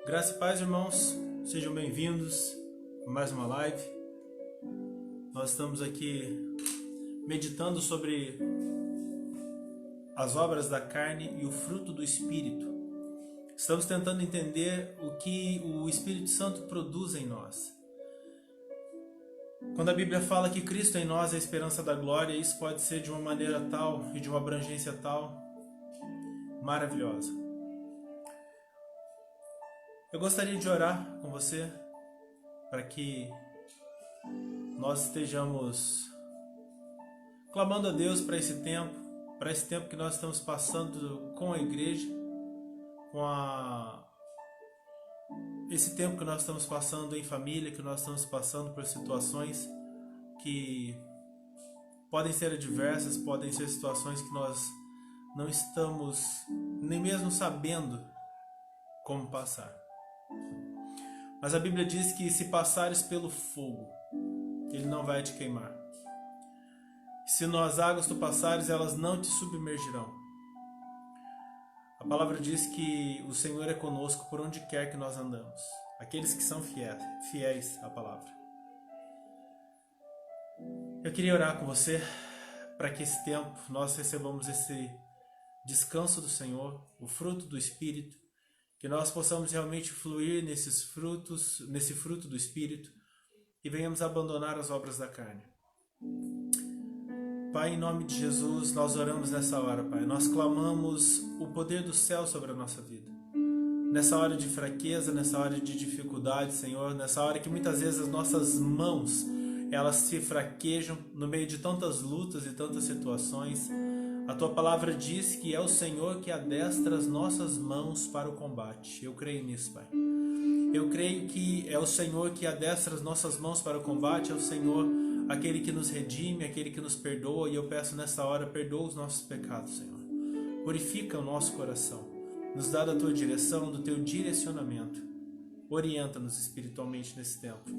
Graça e paz, irmãos, sejam bem-vindos a mais uma live. Nós estamos aqui meditando sobre as obras da carne e o fruto do Espírito. Estamos tentando entender o que o Espírito Santo produz em nós. Quando a Bíblia fala que Cristo em nós é a esperança da glória, isso pode ser de uma maneira tal e de uma abrangência tal, maravilhosa. Eu gostaria de orar com você para que nós estejamos clamando a Deus para esse tempo que nós estamos passando com a igreja, esse tempo que nós estamos passando em família, que nós estamos passando por situações que podem ser adversas, podem ser situações que nós não estamos nem mesmo sabendo como passar. Mas a Bíblia diz que se passares pelo fogo, ele não vai te queimar. Se nas águas tu passares, elas não te submergirão. A palavra diz que o Senhor é conosco por onde quer que nós andamos. Aqueles que são fiéis à palavra. Eu queria orar com você para que esse tempo nós recebamos esse descanso do Senhor, o fruto do Espírito, que nós possamos realmente fluir nesse fruto do Espírito e venhamos abandonar as obras da carne. Pai, em nome de Jesus, nós oramos nessa hora, Pai. Nós clamamos o poder do céu sobre a nossa vida. Nessa hora de fraqueza, nessa hora de dificuldade, Senhor, nessa hora que muitas vezes as nossas mãos, elas se fraquejam no meio de tantas lutas e tantas situações. A Tua palavra diz que é o Senhor que adestra as nossas mãos para o combate. Eu creio nisso, Pai. Eu creio que é o Senhor que adestra as nossas mãos para o combate, é o Senhor aquele que nos redime, aquele que nos perdoa, e eu peço nessa hora, perdoa os nossos pecados, Senhor. Purifica o nosso coração, nos dá da Tua direção, do Teu direcionamento. Orienta-nos espiritualmente nesse tempo.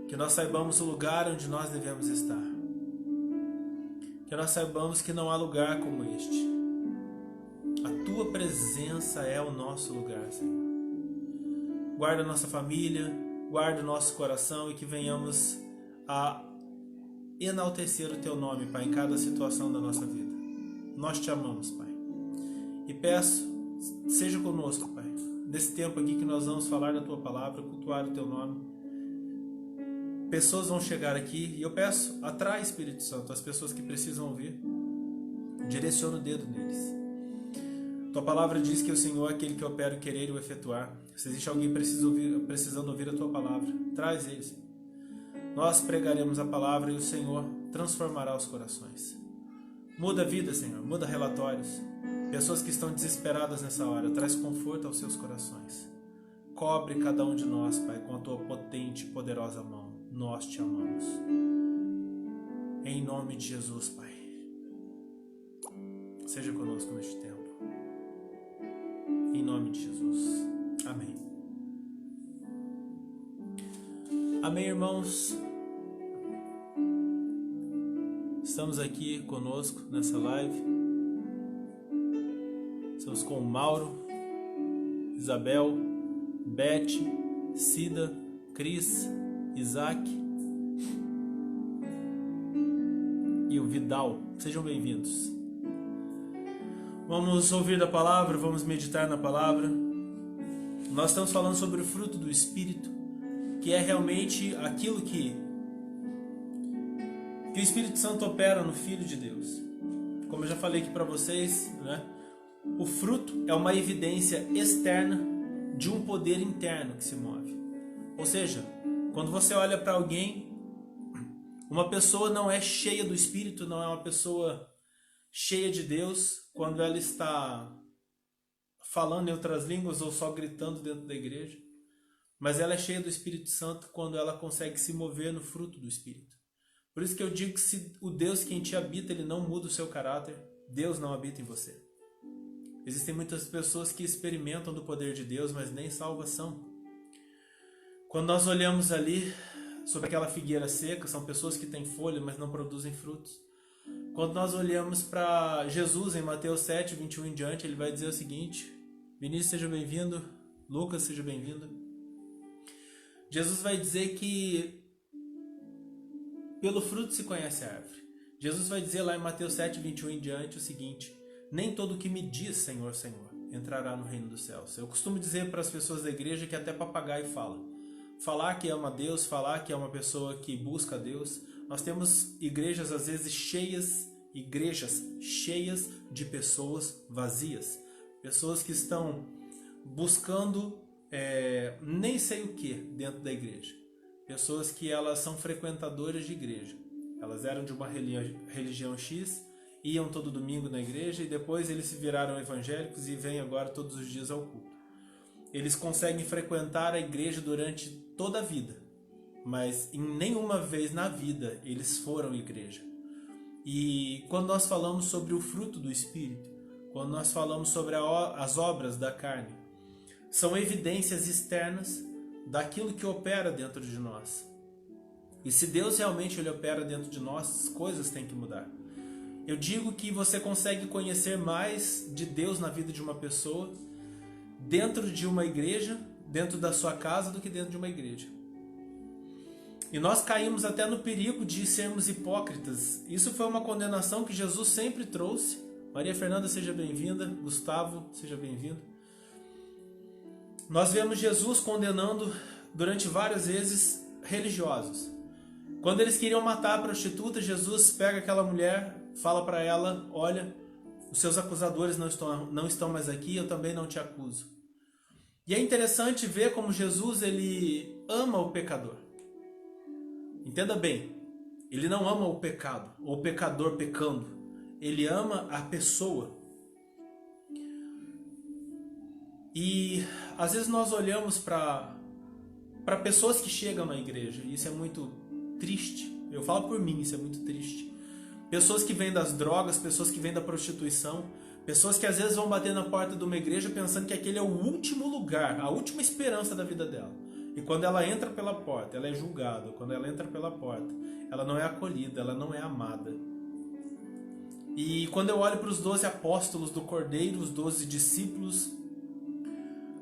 Que nós saibamos o lugar onde nós devemos estar. Que nós saibamos que não há lugar como este. A Tua presença é o nosso lugar, Senhor. Guarda a nossa família, guarda o nosso coração e que venhamos a enaltecer o Teu nome, Pai, em cada situação da nossa vida. Nós Te amamos, Pai. E peço, seja conosco, Pai, nesse tempo aqui que nós vamos falar da Tua palavra, cultuar o Teu nome. Pessoas vão chegar aqui e eu peço, atrai Espírito Santo, as pessoas que precisam ouvir, direciona o dedo neles. Tua palavra diz que o Senhor é aquele que opera o querer e o efetuar. Se existe alguém precisando ouvir a Tua palavra, traz eles. Nós pregaremos a palavra e o Senhor transformará os corações. Muda a vida, Senhor, muda relatórios. Pessoas que estão desesperadas nessa hora, traz conforto aos seus corações. Cobre cada um de nós, Pai, com a Tua potente e poderosa mão. Nós Te amamos. Em nome de Jesus, Pai. Seja conosco neste tempo. Em nome de Jesus. Amém. Amém, irmãos. Estamos aqui conosco nessa live. Estamos com o Mauro, Isabel, Beth, Cida, Cris, Isaac e o Vidal. Sejam bem-vindos. Vamos ouvir da palavra, vamos meditar na palavra. Nós estamos falando sobre o fruto do Espírito, que é realmente aquilo que o Espírito Santo opera no Filho de Deus. Como eu já falei aqui para vocês, né? O fruto é uma evidência externa de um poder interno que se move. Ou seja, quando você olha para alguém, uma pessoa não é cheia do Espírito, não é uma pessoa cheia de Deus quando ela está falando em outras línguas ou só gritando dentro da igreja. Mas ela é cheia do Espírito Santo quando ela consegue se mover no fruto do Espírito. Por isso que eu digo que se o Deus que em ti habita, ele não muda o seu caráter, Deus não habita em você. Existem muitas pessoas que experimentam do poder de Deus, mas nem salvação. Quando nós olhamos ali sobre aquela figueira seca, são pessoas que têm folha, mas não produzem frutos. Quando nós olhamos para Jesus em Mateus 7, 21 em diante, ele vai dizer o seguinte: Vinícius, seja bem-vindo. Lucas, seja bem-vindo. Jesus vai dizer que pelo fruto se conhece a árvore. Jesus vai dizer lá em Mateus 7, 21 em diante o seguinte: nem todo que me diz Senhor, Senhor entrará no reino dos céus. Eu costumo dizer para as pessoas da igreja que até papagaio fala. Falar que ama Deus, falar que é uma pessoa que busca Deus. Nós temos igrejas às vezes cheias de pessoas vazias. Pessoas que estão buscando nem sei o que dentro da igreja. Pessoas que elas são frequentadoras de igreja. Elas eram de uma religião X, iam todo domingo na igreja e depois eles se viraram evangélicos e vêm agora todos os dias ao culto. Eles conseguem frequentar a igreja durante toda a vida, mas em nenhuma vez na vida eles foram à igreja. E quando nós falamos sobre o fruto do Espírito, quando nós falamos sobre as obras da carne, são evidências externas daquilo que opera dentro de nós. E se Deus realmente ele opera dentro de nós, as coisas têm que mudar. Eu digo que você consegue conhecer mais de Deus na vida de uma pessoa dentro de uma igreja, dentro da sua casa, do que dentro de uma igreja. E nós caímos até no perigo de sermos hipócritas. Isso foi uma condenação que Jesus sempre trouxe. Maria Fernanda, seja bem-vinda. Gustavo, seja bem-vindo. Nós vemos Jesus condenando durante várias vezes religiosos. Quando eles queriam matar a prostituta, Jesus pega aquela mulher, fala para ela: olha, os seus acusadores não estão mais aqui, eu também não te acuso. E é interessante ver como Jesus ele ama o pecador. Entenda bem, ele não ama o pecado, ou o pecador pecando. Ele ama a pessoa. E às vezes nós olhamos para pessoas que chegam na igreja, e isso é muito triste. Eu falo por mim, isso é muito triste. Pessoas que vêm das drogas, pessoas que vêm da prostituição, pessoas que às vezes vão bater na porta de uma igreja pensando que aquele é o último lugar, a última esperança da vida dela. E quando ela entra pela porta, ela é julgada. Quando ela entra pela porta, ela não é acolhida, ela não é amada. E quando eu olho para os 12 apóstolos do Cordeiro, os 12 discípulos,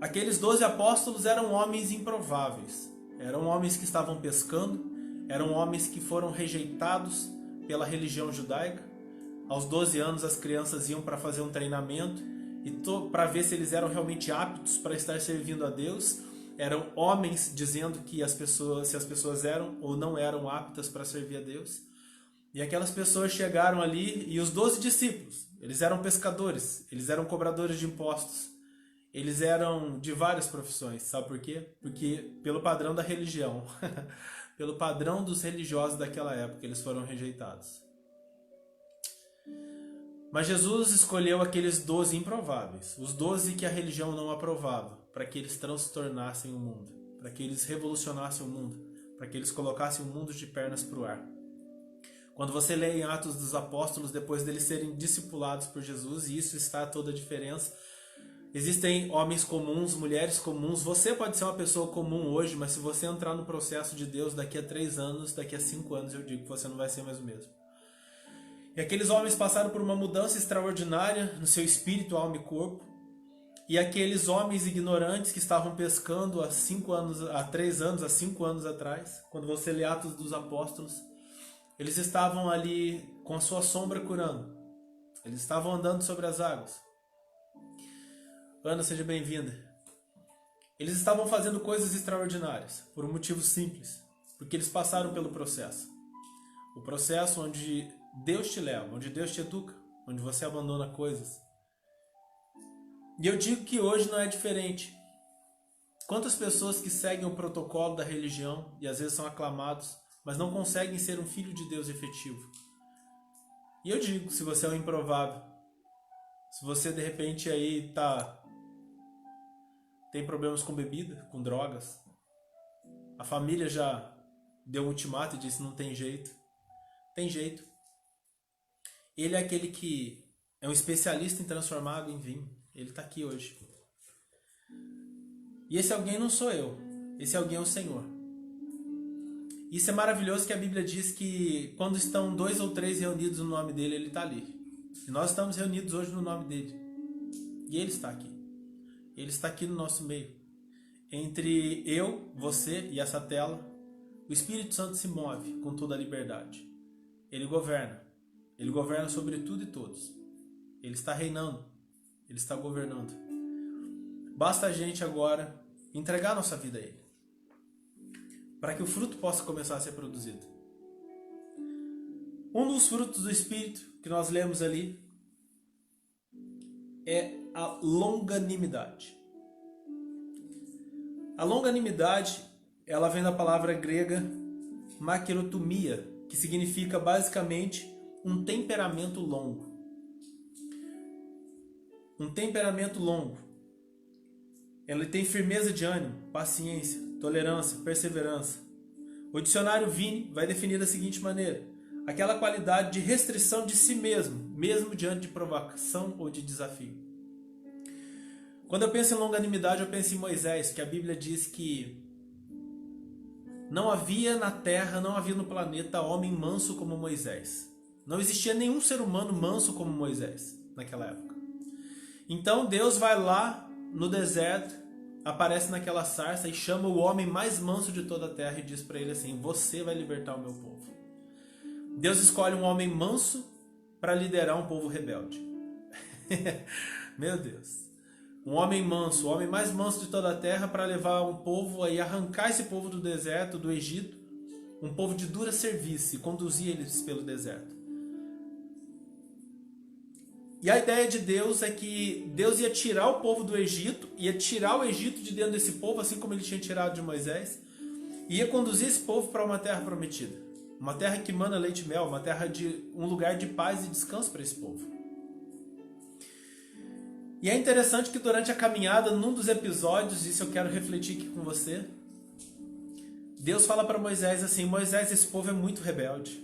aqueles 12 apóstolos eram homens improváveis. Eram homens que estavam pescando, eram homens que foram rejeitados pela religião judaica. Aos 12 anos as crianças iam para fazer um treinamento e para ver se eles eram realmente aptos para estar servindo a Deus. Eram homens dizendo que se as pessoas eram ou não eram aptas para servir a Deus. E aquelas pessoas chegaram ali, e os 12 discípulos, eles eram pescadores, eles eram cobradores de impostos, eles eram de várias profissões. Sabe por quê? Porque pelo padrão da religião, pelo padrão dos religiosos daquela época, eles foram rejeitados. Mas Jesus escolheu aqueles 12 improváveis, os 12 que a religião não aprovava, para que eles transtornassem o mundo, para que eles revolucionassem o mundo, para que eles colocassem o mundo de pernas para o ar. Quando você lê em Atos dos Apóstolos, depois deles serem discipulados por Jesus, e isso está toda a diferença, existem homens comuns, mulheres comuns. Você pode ser uma pessoa comum hoje, mas se você entrar no processo de Deus daqui a 3 anos, daqui a 5 anos, eu digo que você não vai ser mais o mesmo. E aqueles homens passaram por uma mudança extraordinária no seu espírito, alma e corpo. E aqueles homens ignorantes que estavam pescando há 3 anos, há 5 anos atrás, quando você lê Atos dos Apóstolos, eles estavam ali com a sua sombra curando. Eles estavam andando sobre as águas. Ana, seja bem-vinda. Eles estavam fazendo coisas extraordinárias, por um motivo simples, porque eles passaram pelo processo. O processo onde Deus te leva, onde Deus te educa, onde você abandona coisas. E eu digo que hoje não é diferente. Quantas pessoas que seguem o protocolo da religião e às vezes são aclamados, mas não conseguem ser um filho de Deus efetivo. E eu digo, se você é um improvável, se você de repente aí tem problemas com bebida, com drogas, a família já deu um ultimato e disse não tem jeito. Tem jeito. Ele é aquele que é um especialista em transformar água em vinho. Ele está aqui hoje. E esse alguém não sou eu. Esse alguém é o Senhor. Isso é maravilhoso, que a Bíblia diz que quando estão 2 ou 3 reunidos no nome dele, ele está ali. E nós estamos reunidos hoje no nome dele. E ele está aqui. Ele está aqui no nosso meio. Entre eu, você e essa tela, o Espírito Santo se move com toda a liberdade. Ele governa. Ele governa sobre tudo e todos. Ele está reinando. Ele está governando. Basta a gente agora entregar nossa vida a Ele, para que o fruto possa começar a ser produzido. Um dos frutos do Espírito que nós lemos ali é a longanimidade. A longanimidade, ela vem da palavra grega makrotumia, que significa basicamente um temperamento longo. Um temperamento longo. Ele tem firmeza de ânimo, paciência, tolerância, perseverança. O dicionário Vini vai definir da seguinte maneira: aquela qualidade de restrição de si mesmo, mesmo diante de provocação ou de desafio. Quando eu penso em longanimidade, eu penso em Moisés, que a Bíblia diz que não havia na terra, não havia no planeta homem manso como Moisés. Não existia nenhum ser humano manso como Moisés naquela época. Então Deus vai lá no deserto, aparece naquela sarça e chama o homem mais manso de toda a terra e diz para ele assim: você vai libertar o meu povo. Deus escolhe um homem manso para liderar um povo rebelde. Meu Deus. Um homem manso, o homem mais manso de toda a terra, para levar um povo e arrancar esse povo do deserto, do Egito, um povo de dura serviço, e conduzir eles pelo deserto. E a ideia de Deus é que Deus ia tirar o povo do Egito, ia tirar o Egito de dentro desse povo, assim como ele tinha tirado de Moisés, e ia conduzir esse povo para uma terra prometida. Uma terra que mana leite e mel, uma terra de um lugar de paz e descanso para esse povo. E é interessante que durante a caminhada, num dos episódios, isso eu quero refletir aqui com você, Deus fala para Moisés assim: Moisés, esse povo é muito rebelde.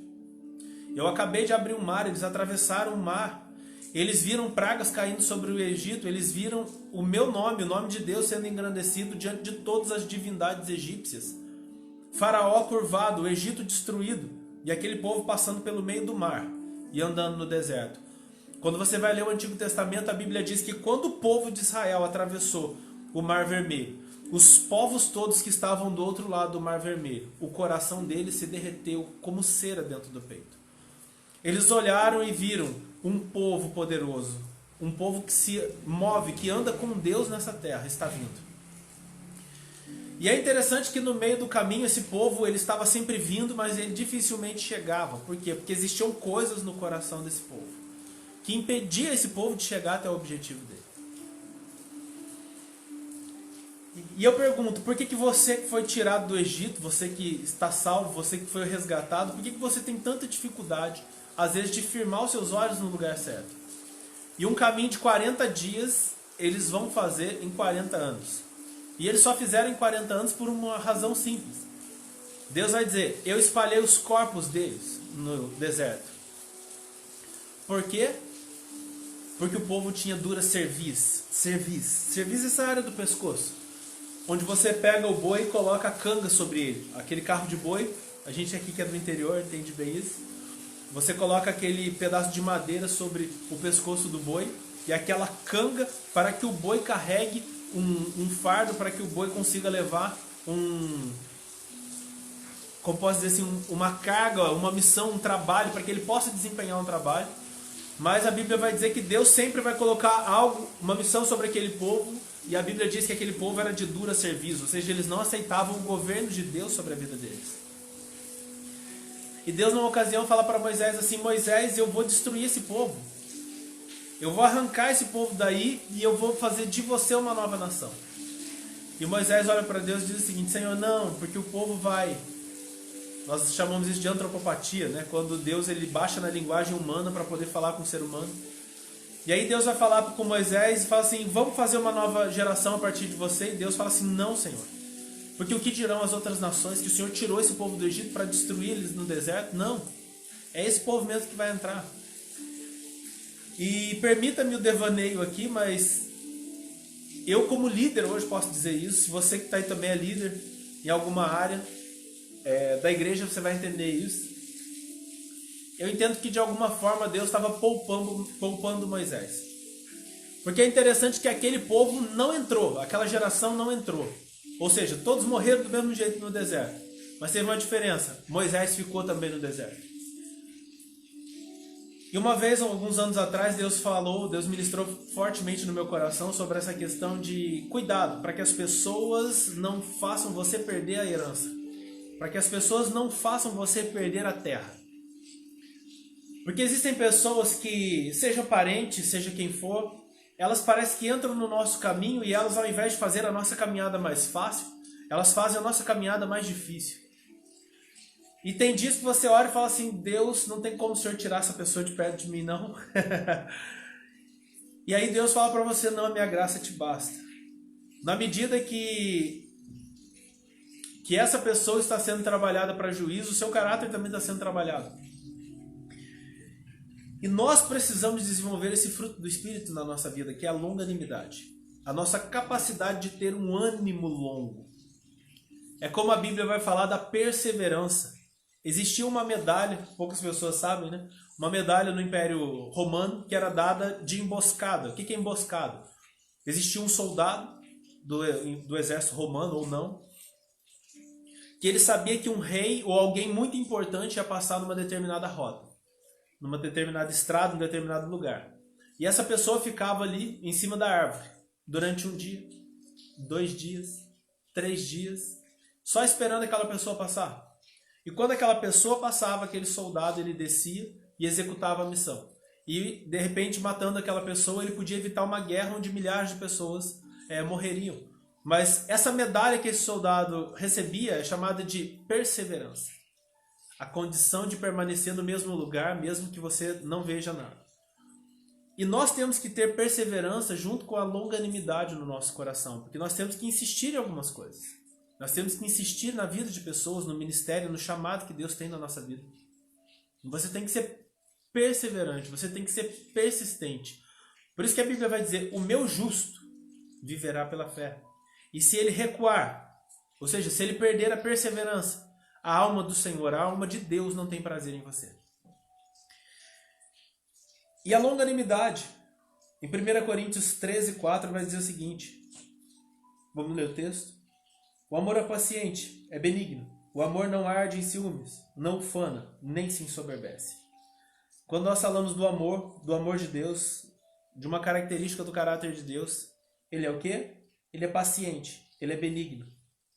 Eu acabei de abrir um mar, eles atravessaram o mar. Eles viram pragas caindo sobre o Egito, eles viram o meu nome, o nome de Deus sendo engrandecido diante de todas as divindades egípcias. Faraó curvado, o Egito destruído, e aquele povo passando pelo meio do mar e andando no deserto. Quando você vai ler o Antigo Testamento, a Bíblia diz que quando o povo de Israel atravessou o Mar Vermelho, os povos todos que estavam do outro lado do Mar Vermelho, o coração deles se derreteu como cera dentro do peito. Eles olharam e viram um povo poderoso, um povo que se move, que anda com Deus nessa terra, está vindo. E é interessante que no meio do caminho esse povo, ele estava sempre vindo, mas ele dificilmente chegava. Por quê? Porque existiam coisas no coração desse povo que impedia esse povo de chegar até o objetivo dele. E eu pergunto, por que você que foi tirado do Egito, você que está salvo, você que foi resgatado, por que você tem tanta dificuldade, às vezes, de firmar os seus olhos no lugar certo? E um caminho de 40 dias, eles vão fazer em 40 anos. E eles só fizeram em 40 anos por uma razão simples. Deus vai dizer: eu espalhei os corpos deles no deserto. Por quê? Porque o povo tinha dura cerviz. Cerviz é essa área do pescoço, onde você pega o boi e coloca a canga sobre ele. Aquele carro de boi, a gente aqui que é do interior entende bem isso. Você coloca aquele pedaço de madeira sobre o pescoço do boi e aquela canga para que o boi carregue um fardo, para que o boi consiga levar como posso dizer assim, uma carga, uma missão, um trabalho, para que ele possa desempenhar um trabalho. Mas a Bíblia vai dizer que Deus sempre vai colocar algo, uma missão sobre aquele povo, e a Bíblia diz que aquele povo era de dura serviço, ou seja, eles não aceitavam o governo de Deus sobre a vida deles. E Deus, numa ocasião, fala para Moisés assim: Moisés, eu vou destruir esse povo. Eu vou arrancar esse povo daí e eu vou fazer de você uma nova nação. E Moisés olha para Deus e diz o seguinte: Senhor, não, porque o povo vai... Nós chamamos isso de antropopatia, né? Quando Deus ele baixa na linguagem humana para poder falar com o ser humano. E aí Deus vai falar com Moisés e fala assim: vamos fazer uma nova geração a partir de você. E Deus fala assim: não, Senhor. Porque o que dirão as outras nações? Que o Senhor tirou esse povo do Egito para destruir eles no deserto? Não. É esse povo mesmo que vai entrar. E permita-me o devaneio aqui, mas eu como líder hoje posso dizer isso. Se você que está aí também é líder em alguma área, da igreja você vai entender isso. Eu entendo que de alguma forma Deus estava poupando Moisés. Porque é interessante que aquele povo não entrou, aquela geração não entrou. Ou seja, todos morreram do mesmo jeito no deserto. Mas teve uma diferença, Moisés ficou também no deserto. E uma vez, alguns anos atrás, Deus ministrou fortemente no meu coração sobre essa questão de cuidado, para que as pessoas não façam você perder a herança. Para que as pessoas não façam você perder a terra. Porque existem pessoas que, seja parente, seja quem for, elas parecem que entram no nosso caminho e elas, ao invés de fazer a nossa caminhada mais fácil, elas fazem a nossa caminhada mais difícil. E tem dias que você olha e fala assim, Deus, não tem como o Senhor tirar essa pessoa de perto de mim, não. E aí Deus fala para você, não, a minha graça te basta. Na medida que essa pessoa está sendo trabalhada para juízo, o seu caráter também está sendo trabalhado. E nós precisamos desenvolver esse fruto do Espírito na nossa vida, que é a longanimidade. A nossa capacidade de ter um ânimo longo. É como a Bíblia vai falar da perseverança. Existia uma medalha, poucas pessoas sabem, né? Uma medalha no Império Romano que era dada de emboscada. O que é emboscada? Existia um soldado do exército romano ou não, que ele sabia que um rei ou alguém muito importante ia passar numa determinada rota, numa determinada estrada, num determinado lugar. E essa pessoa ficava ali em cima da árvore durante um dia, 2 dias, 3 dias, só esperando aquela pessoa passar. E quando aquela pessoa passava, aquele soldado ele descia e executava a missão. E de repente, matando aquela pessoa, ele podia evitar uma guerra onde milhares de pessoas morreriam. Mas essa medalha que esse soldado recebia é chamada de perseverança. A condição de permanecer no mesmo lugar, mesmo que você não veja nada. E nós temos que ter perseverança junto com a longanimidade no nosso coração, porque nós temos que insistir em algumas coisas. Nós temos que insistir na vida de pessoas, no ministério, no chamado que Deus tem na nossa vida. Você tem que ser perseverante, você tem que ser persistente. Por isso que a Bíblia vai dizer, o meu justo viverá pela fé. E se ele recuar, ou seja, se ele perder a perseverança, a alma do Senhor, a alma de Deus não tem prazer em você. E a longanimidade, em 1 Coríntios 13:4 vai dizer o seguinte, vamos ler o texto? O amor é paciente, é benigno. O amor não arde em ciúmes, não ufana, nem se ensoberbece. Quando nós falamos do amor de Deus, de uma característica do caráter de Deus, ele é o quê? Ele é paciente, ele é benigno.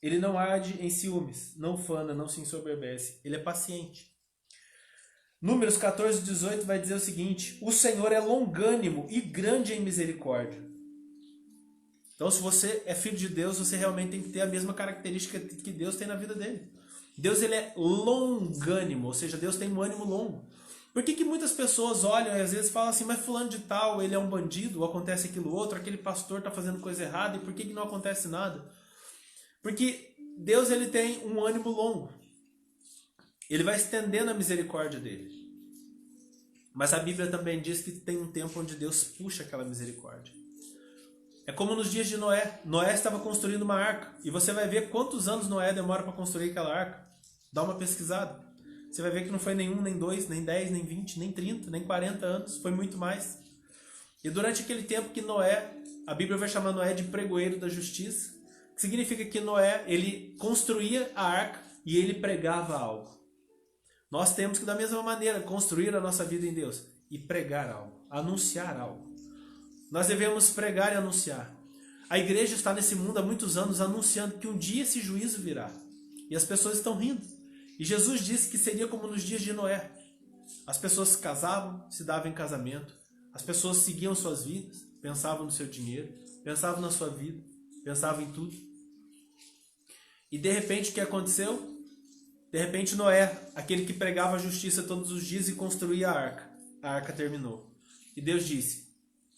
Ele não arde em ciúmes, não ufana, não se ensoberbece. Ele é paciente. Números 14:18 vai dizer o seguinte, o Senhor é longânimo e grande em misericórdia. Então, se você é filho de Deus, você realmente tem que ter a mesma característica que Deus tem na vida dele. Deus ele é longânimo, ou seja, Deus tem um ânimo longo. Por que muitas pessoas olham e às vezes falam assim, mas fulano de tal, ele é um bandido, ou acontece aquilo outro, aquele pastor está fazendo coisa errada, e por que não acontece nada? Porque Deus ele tem um ânimo longo. Ele vai estendendo a misericórdia dele. Mas a Bíblia também diz que tem um tempo onde Deus puxa aquela misericórdia. É como nos dias de Noé. Noé estava construindo uma arca. E você vai ver quantos anos Noé demora para construir aquela arca. Dá uma pesquisada. Você vai ver que não foi nem 1, nem 2, nem 10, nem 20, nem 30, nem 40 anos. Foi muito mais. E durante aquele tempo que Noé, a Bíblia vai chamar Noé de pregoeiro da justiça. Que significa que Noé, ele construía a arca e ele pregava algo. Nós temos que, da mesma maneira, construir a nossa vida em Deus e pregar algo, anunciar algo. Nós devemos pregar e anunciar. A igreja está nesse mundo há muitos anos anunciando que um dia esse juízo virá. E as pessoas estão rindo. E Jesus disse que seria como nos dias de Noé. As pessoas se casavam, se davam em casamento. As pessoas seguiam suas vidas, pensavam no seu dinheiro, pensavam na sua vida, pensavam em tudo. E de repente o que aconteceu? De repente Noé, aquele que pregava a justiça todos os dias e construía a arca. A arca terminou. E Deus disse,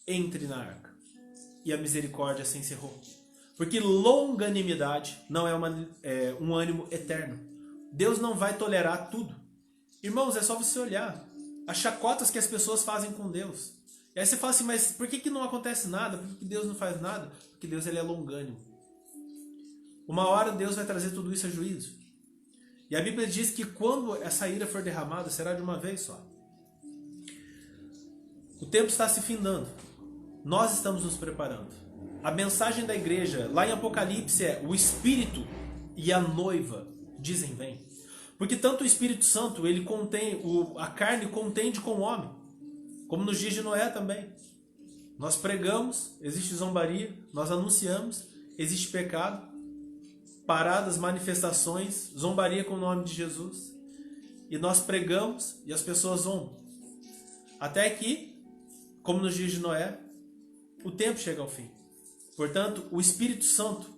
entre na arca. E a misericórdia se encerrou. Porque longanimidade não é um ânimo eterno. Deus não vai tolerar tudo. Irmãos, é só você olhar as chacotas que as pessoas fazem com Deus. E aí você fala assim, mas por que não acontece nada? Por que Deus não faz nada? Porque Deus ele é longânimo. Uma hora Deus vai trazer tudo isso a juízo. E a Bíblia diz que quando essa ira for derramada, será de uma vez só. O tempo está se findando. Nós estamos nos preparando. A mensagem da igreja, lá em Apocalipse, é: o Espírito e a noiva dizem vem. Porque tanto o Espírito Santo, ele contém, a carne contende com o homem. Como nos dias de Noé também. Nós pregamos, existe zombaria, nós anunciamos, existe pecado, paradas, manifestações, zombaria com o nome de Jesus. E nós pregamos e as pessoas zombam. Até que, como nos dias de Noé, o tempo chega ao fim. Portanto, o Espírito Santo,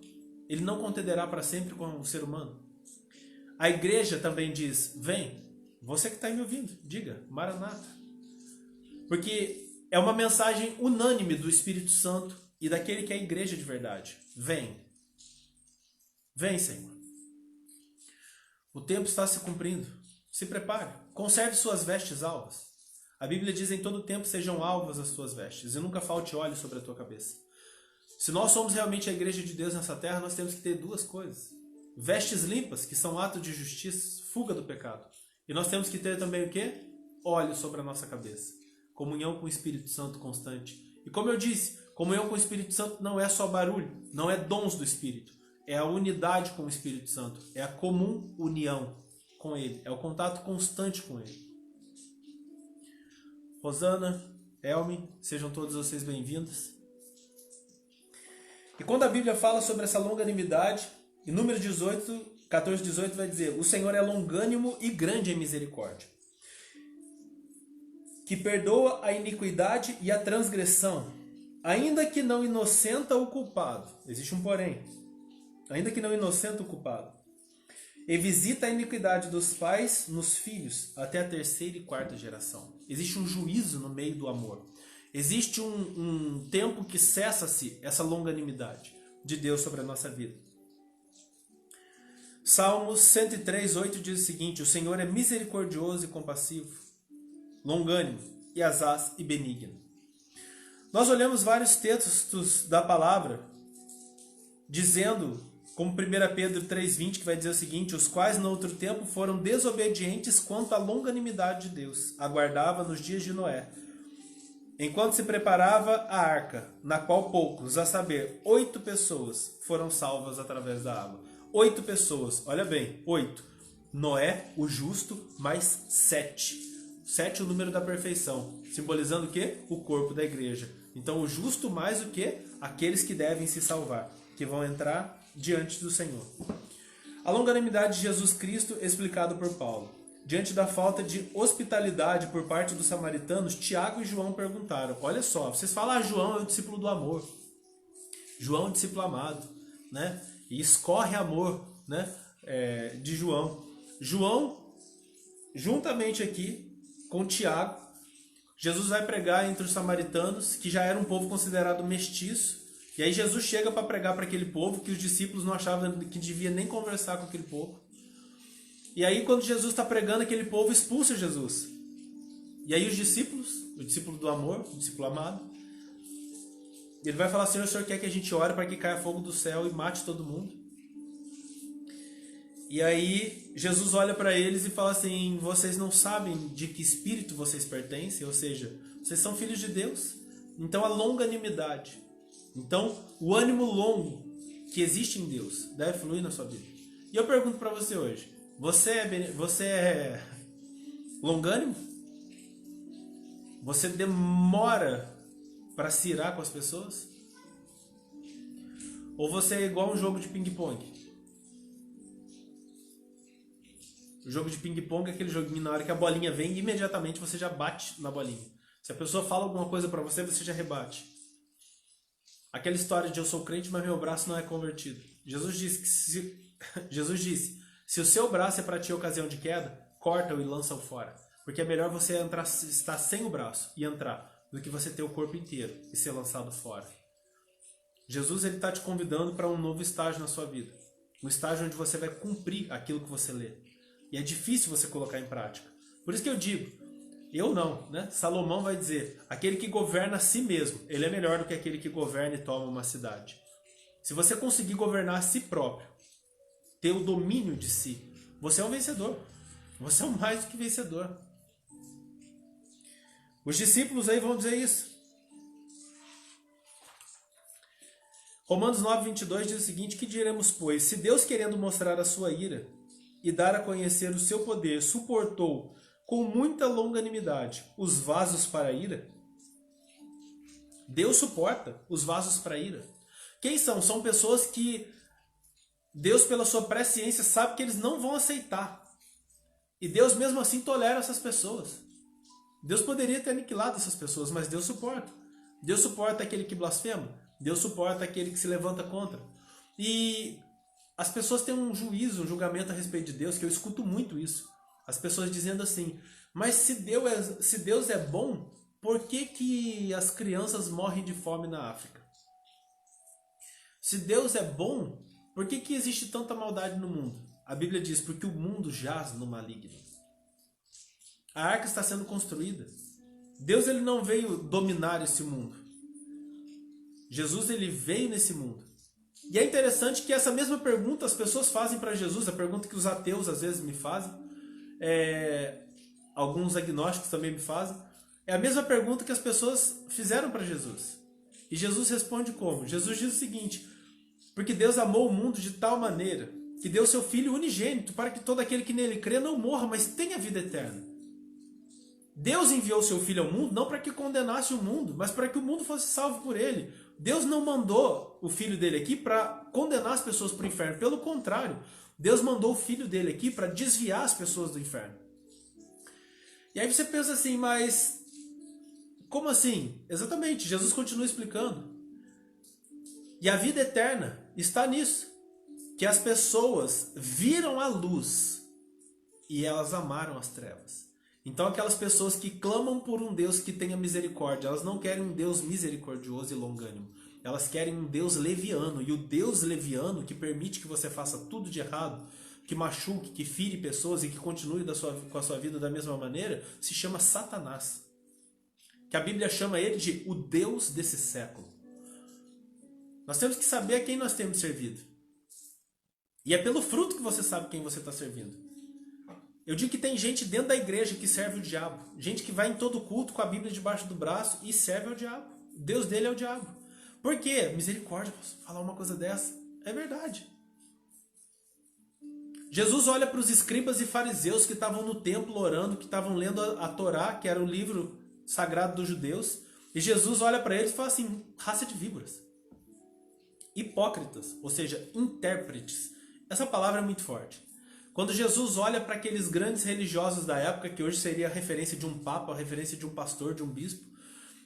ele não contenderá para sempre com o ser humano. A igreja também diz: vem. Você que está me ouvindo, diga, Maranata. Porque é uma mensagem unânime do Espírito Santo e daquele que é a igreja de verdade. Vem. Vem, Senhor. O tempo está se cumprindo. Se prepare. Conserve suas vestes alvas. A Bíblia diz: em todo tempo sejam alvas as tuas vestes e nunca falte óleo sobre a tua cabeça. Se nós somos realmente a igreja de Deus nessa terra, nós temos que ter duas coisas. Vestes limpas, que são atos de justiça, fuga do pecado. E nós temos que ter também o quê? Óleo sobre a nossa cabeça. Comunhão com o Espírito Santo constante. E como eu disse, comunhão com o Espírito Santo não é só barulho, não é dons do Espírito. É a unidade com o Espírito Santo. É a comum união com Ele. É o contato constante com Ele. Rosana, Elmi, sejam todos vocês bem-vindos. E quando a Bíblia fala sobre essa longanimidade, em Números 18, 14, 18 vai dizer: o Senhor é longânimo e grande em misericórdia, que perdoa a iniquidade e a transgressão, ainda que não inocenta o culpado. Existe um porém. Ainda que não inocenta o culpado. E visita a iniquidade dos pais nos filhos até a terceira e quarta geração. Existe um juízo no meio do amor. Existe um tempo que cessa-se essa longanimidade de Deus sobre a nossa vida. Salmos 103, 8 diz o seguinte: o Senhor é misericordioso e compassivo, longânimo e asaz e benigno. Nós olhamos vários textos da palavra dizendo, como 1 Pedro 3,20, que vai dizer o seguinte: os quais no outro tempo foram desobedientes quanto à longanimidade de Deus, aguardava nos dias de Noé, enquanto se preparava a arca, na qual poucos, a saber, 8 pessoas, foram salvas através da água. 8 pessoas, olha bem, 8. Noé, o justo, mais 7. 7 é o número da perfeição, simbolizando o quê? O corpo da igreja. Então o justo mais o quê? Aqueles que devem se salvar, que vão entrar diante do Senhor. A longanimidade de Jesus Cristo explicado por Paulo. Diante da falta de hospitalidade por parte dos samaritanos, Tiago e João perguntaram: olha só, vocês falam, João é o discípulo do amor. João é o discípulo amado, né? E escorre amor, né? De João. João, juntamente aqui com Tiago, Jesus vai pregar entre os samaritanos, que já era um povo considerado mestiço. E aí Jesus chega para pregar para aquele povo, que os discípulos não achavam que devia nem conversar com aquele povo. E aí quando Jesus está pregando, aquele povo expulsa Jesus. E aí os discípulos, o discípulo do amor, o discípulo amado, ele vai falar: Senhor, o Senhor quer que a gente ore para que caia fogo do céu e mate todo mundo? E aí Jesus olha para eles e fala assim: vocês não sabem de que espírito vocês pertencem? Ou seja, vocês são filhos de Deus. Então a longanimidade, então o ânimo longo que existe em Deus deve fluir na sua vida. E eu pergunto para você hoje: você é longânimo? Você demora para se irar com as pessoas? Ou você é igual um jogo de ping-pong? O jogo de ping-pong é aquele joguinho na hora que a bolinha vem, imediatamente você já bate na bolinha. Se a pessoa fala alguma coisa para você, você já rebate. Aquela história de eu sou crente, mas meu braço não é convertido. Jesus disse, se o seu braço é para ti ocasião de queda, corta-o e lança-o fora. Porque é melhor você estar sem o braço e entrar, do que você ter o corpo inteiro e ser lançado fora. Jesus está te convidando para um novo estágio na sua vida. Um estágio onde você vai cumprir aquilo que você lê. E é difícil você colocar em prática. Por isso que eu digo, eu não, né? Salomão vai dizer: aquele que governa a si mesmo, ele é melhor do que aquele que governa e toma uma cidade. Se você conseguir governar a si próprio, ter o domínio de si, Você é um vencedor. Você é um mais do que vencedor. Os discípulos aí vão dizer isso. Romanos 9:22 diz o seguinte: que diremos, pois? Se Deus, querendo mostrar a sua ira e dar a conhecer o seu poder, suportou com muita longanimidade os vasos para a ira, Deus suporta os vasos para a ira. Quem são? São pessoas que Deus, pela sua presciência, sabe que eles não vão aceitar. E Deus mesmo assim tolera essas pessoas. Deus poderia ter aniquilado essas pessoas, mas Deus suporta. Deus suporta aquele que blasfema. Deus suporta aquele que se levanta contra. E as pessoas têm um juízo, um julgamento a respeito de Deus, que eu escuto muito isso. As pessoas dizendo assim: mas se Deus é bom, por que as crianças morrem de fome na África? Se Deus é bom, por que existe tanta maldade no mundo? A Bíblia diz: porque o mundo jaz no maligno. A arca está sendo construída. Deus, ele não veio dominar esse mundo. Jesus, ele veio nesse mundo. E é interessante que essa mesma pergunta as pessoas fazem para Jesus, a pergunta que os ateus às vezes me fazem, alguns agnósticos também me fazem, é a mesma pergunta que as pessoas fizeram para Jesus. E Jesus responde como? Jesus diz o seguinte: porque Deus amou o mundo de tal maneira que deu seu Filho unigênito para que todo aquele que nele crê não morra, mas tenha vida eterna. Deus enviou seu Filho ao mundo não para que condenasse o mundo, mas para que o mundo fosse salvo por ele. Deus não mandou o Filho dele aqui para condenar as pessoas para o inferno. Pelo contrário, Deus mandou o Filho dele aqui para desviar as pessoas do inferno. E aí você pensa assim, mas como assim? Exatamente, Jesus continua explicando. E a vida eterna está nisso, que as pessoas viram a luz e elas amaram as trevas. Então aquelas pessoas que clamam por um Deus que tenha misericórdia, elas não querem um Deus misericordioso e longânimo. Elas querem um Deus leviano. E o Deus leviano, que permite que você faça tudo de errado, que machuque, que fire pessoas e que continue com a sua vida da mesma maneira, se chama Satanás. Que a Bíblia chama ele de o Deus desse século. Nós temos que saber a quem nós temos servido. E é pelo fruto que você sabe quem você está servindo. Eu digo que tem gente dentro da igreja que serve o diabo. Gente que vai em todo culto com a Bíblia debaixo do braço e serve ao diabo. O Deus dele é o diabo. Por quê? Misericórdia, posso falar uma coisa dessa? É verdade. Jesus olha para os escribas e fariseus que estavam no templo orando, que estavam lendo a Torá, que era o livro sagrado dos judeus. E Jesus olha para eles e fala assim: raça de víboras. Hipócritas, ou seja, intérpretes. Essa palavra é muito forte. Quando Jesus olha para aqueles grandes religiosos da época, que hoje seria a referência de um papa, a referência de um pastor, de um bispo,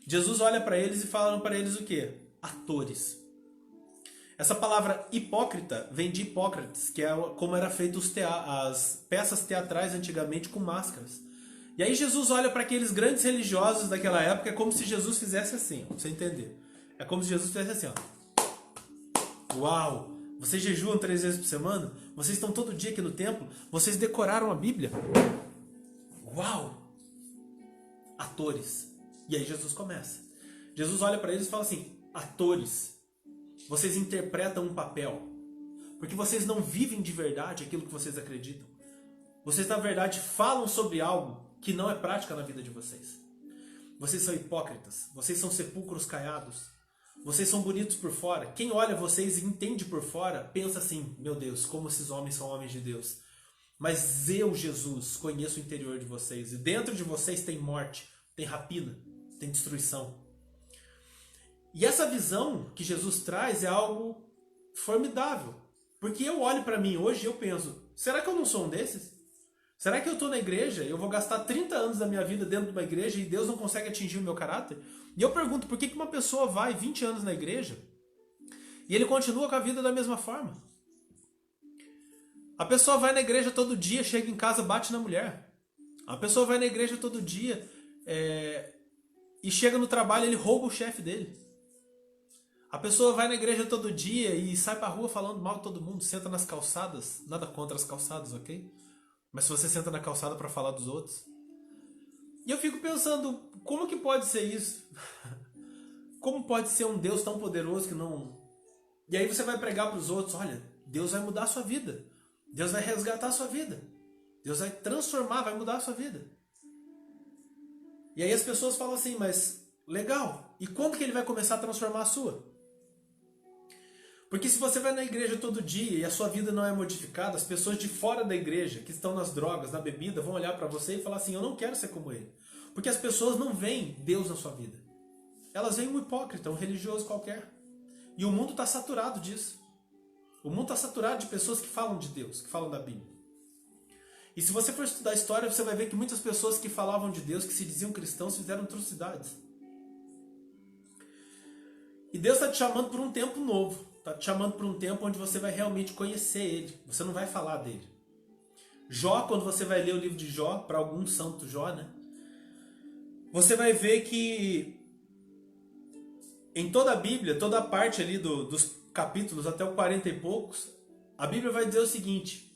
Jesus olha para eles e fala para eles o quê? Atores. Essa palavra hipócrita vem de Hipócrates, que é como era feito as peças teatrais antigamente com máscaras. E aí Jesus olha para aqueles grandes religiosos daquela época, é como se Jesus fizesse assim, pra você entender. É como se Jesus fizesse assim, ó. Uau! Vocês jejuam 3 vezes por semana? Vocês estão todo dia aqui no templo? Vocês decoraram a Bíblia? Uau! Atores. E aí Jesus começa. Jesus olha para eles e fala assim: atores, vocês interpretam um papel, porque vocês não vivem de verdade aquilo que vocês acreditam. Vocês, na verdade, falam sobre algo que não é prática na vida de vocês. Vocês são hipócritas. Vocês são sepulcros caiados. Vocês são bonitos por fora. Quem olha vocês e entende por fora, pensa assim: meu Deus, como esses homens são homens de Deus. Mas eu, Jesus, conheço o interior de vocês. E dentro de vocês tem morte, tem rapina, tem destruição. E essa visão que Jesus traz é algo formidável. Porque eu olho para mim hoje e eu penso: será que eu não sou um desses? Será que eu estou na igreja, eu vou gastar 30 anos da minha vida dentro de uma igreja e Deus não consegue atingir o meu caráter? E eu pergunto, por que uma pessoa vai 20 anos na igreja e ele continua com a vida da mesma forma? A pessoa vai na igreja todo dia, chega em casa, bate na mulher. A pessoa vai na igreja todo dia e chega no trabalho, ele rouba o chefe dele. A pessoa vai na igreja todo dia e sai pra rua falando mal de todo mundo, senta nas calçadas, nada contra as calçadas, ok? Mas se você senta na calçada para falar dos outros. E eu fico pensando, como que pode ser isso? Como pode ser um Deus tão poderoso que não... E aí você vai pregar para os outros: olha, Deus vai mudar a sua vida. Deus vai resgatar a sua vida. Deus vai transformar, vai mudar a sua vida. E aí as pessoas falam assim, mas legal, e quando que ele vai começar a transformar a sua? Porque se você vai na igreja todo dia e a sua vida não é modificada, as pessoas de fora da igreja, que estão nas drogas, na bebida, vão olhar para você e falar assim, eu não quero ser como ele. Porque as pessoas não veem Deus na sua vida. Elas veem um hipócrita, um religioso qualquer. E o mundo está saturado disso. O mundo está saturado de pessoas que falam de Deus, que falam da Bíblia. E se você for estudar a história, você vai ver que muitas pessoas que falavam de Deus, que se diziam cristãos, fizeram atrocidades. E Deus está te chamando por um tempo novo. Está te chamando por um tempo onde você vai realmente conhecer Ele. Você não vai falar dele. Jó, quando você vai ler o livro de Jó, para algum santo Jó, né? Você vai ver que em toda a Bíblia, toda a parte ali dos capítulos, até o 40 e poucos, a Bíblia vai dizer o seguinte: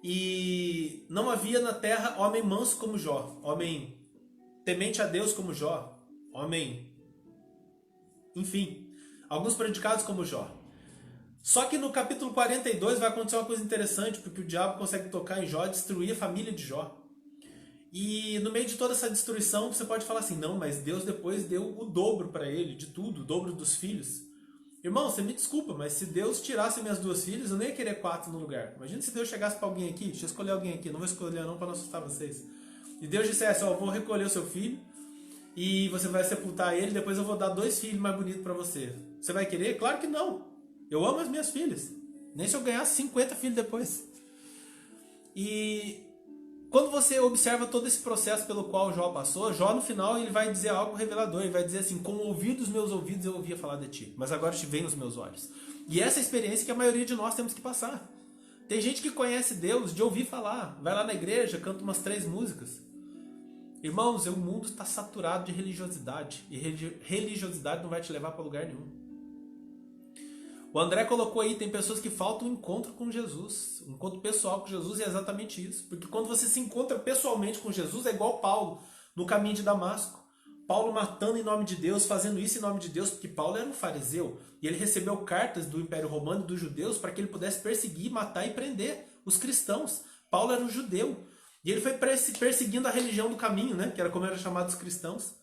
e não havia na terra homem manso como Jó, homem temente a Deus como Jó, homem, enfim, alguns predicados como Jó. Só que no capítulo 42 vai acontecer uma coisa interessante, porque o diabo consegue tocar em Jó e destruir a família de Jó. E no meio de toda essa destruição, você pode falar assim, não, mas Deus depois deu o dobro para ele, de tudo, o dobro dos filhos. Irmão, você me desculpa, mas se Deus tirasse minhas 2 filhas, eu nem ia querer 4 no lugar. Imagina se Deus chegasse para alguém aqui, deixa eu escolher alguém aqui, não vou escolher não para não assustar vocês. E Deus dissesse, ó, eu vou recolher o seu filho, e você vai sepultar ele, depois eu vou dar 2 filhos mais bonitos para você. Você vai querer? Claro que não. Eu amo as minhas filhas. Nem se eu ganhasse 50 filhos depois. E quando você observa todo esse processo pelo qual Jó passou, Jó no final ele vai dizer algo revelador. Ele vai dizer assim, com o ouvir dos meus ouvidos eu ouvia falar de ti, mas agora te veem nos meus olhos. E essa é a experiência que a maioria de nós temos que passar. Tem gente que conhece Deus de ouvir falar. Vai lá na igreja, canta umas 3 músicas. Irmãos, o mundo está saturado de religiosidade. E religiosidade não vai te levar para lugar nenhum. O André colocou aí, tem pessoas que faltam um encontro com Jesus. Um encontro pessoal com Jesus, e é exatamente isso. Porque quando você se encontra pessoalmente com Jesus, é igual Paulo no caminho de Damasco. Paulo matando em nome de Deus, fazendo isso em nome de Deus, porque Paulo era um fariseu. E ele recebeu cartas do Império Romano e dos judeus para que ele pudesse perseguir, matar e prender os cristãos. Paulo era um judeu. E ele foi perseguindo a religião do caminho, né? Que era como eram chamados os cristãos.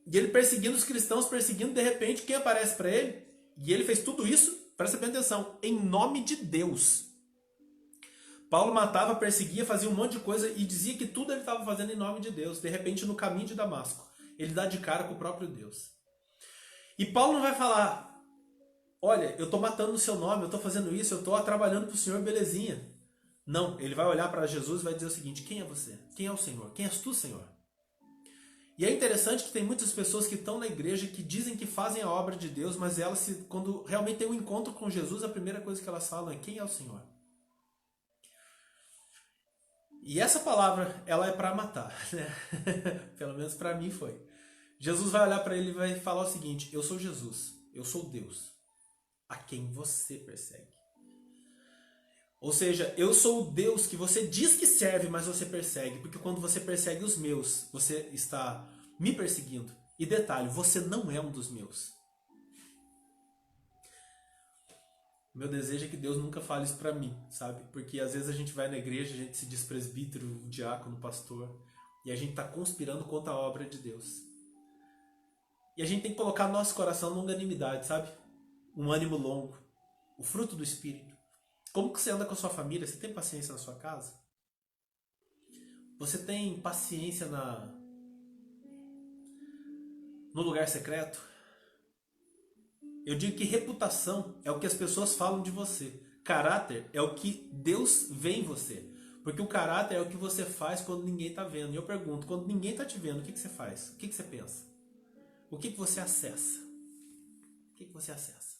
E ele perseguindo os cristãos, perseguindo, de repente, quem aparece para ele? E ele fez tudo isso, presta bem atenção, em nome de Deus. Paulo matava, perseguia, fazia um monte de coisa e dizia que tudo ele estava fazendo em nome de Deus. De repente, no caminho de Damasco, ele dá de cara com o próprio Deus. E Paulo não vai falar, olha, eu estou matando no seu nome, eu estou fazendo isso, eu estou trabalhando para o Senhor, belezinha. Não, ele vai olhar para Jesus e vai dizer o seguinte, quem é você? Quem é o Senhor? Quem és tu, Senhor? E é interessante que tem muitas pessoas que estão na igreja que dizem que fazem a obra de Deus, mas elas, quando realmente tem um encontro com Jesus, a primeira coisa que elas falam é quem é o Senhor? E essa palavra, ela é para matar, né? Pelo menos para mim foi. Jesus vai olhar para ele e vai falar o seguinte, eu sou Jesus, eu sou Deus, a quem você persegue. Ou seja, eu sou o Deus que você diz que serve, mas você persegue. Porque quando você persegue os meus, você está me perseguindo. E detalhe, você não é um dos meus. Meu desejo é que Deus nunca fale isso pra mim, sabe? Porque às vezes a gente vai na igreja, a gente se diz presbítero, diácono, pastor, e a gente está conspirando contra a obra de Deus. E a gente tem que colocar no nosso coração longanimidade, sabe? Um ânimo longo. O fruto do Espírito. Como que você anda com a sua família? Você tem paciência na sua casa? Você tem paciência no lugar secreto? Eu digo que reputação é o que as pessoas falam de você. Caráter é o que Deus vê em você. Porque o caráter é o que você faz quando ninguém está vendo. E eu pergunto, quando ninguém está te vendo, o que você faz? O que você pensa? O que você acessa? O que você acessa?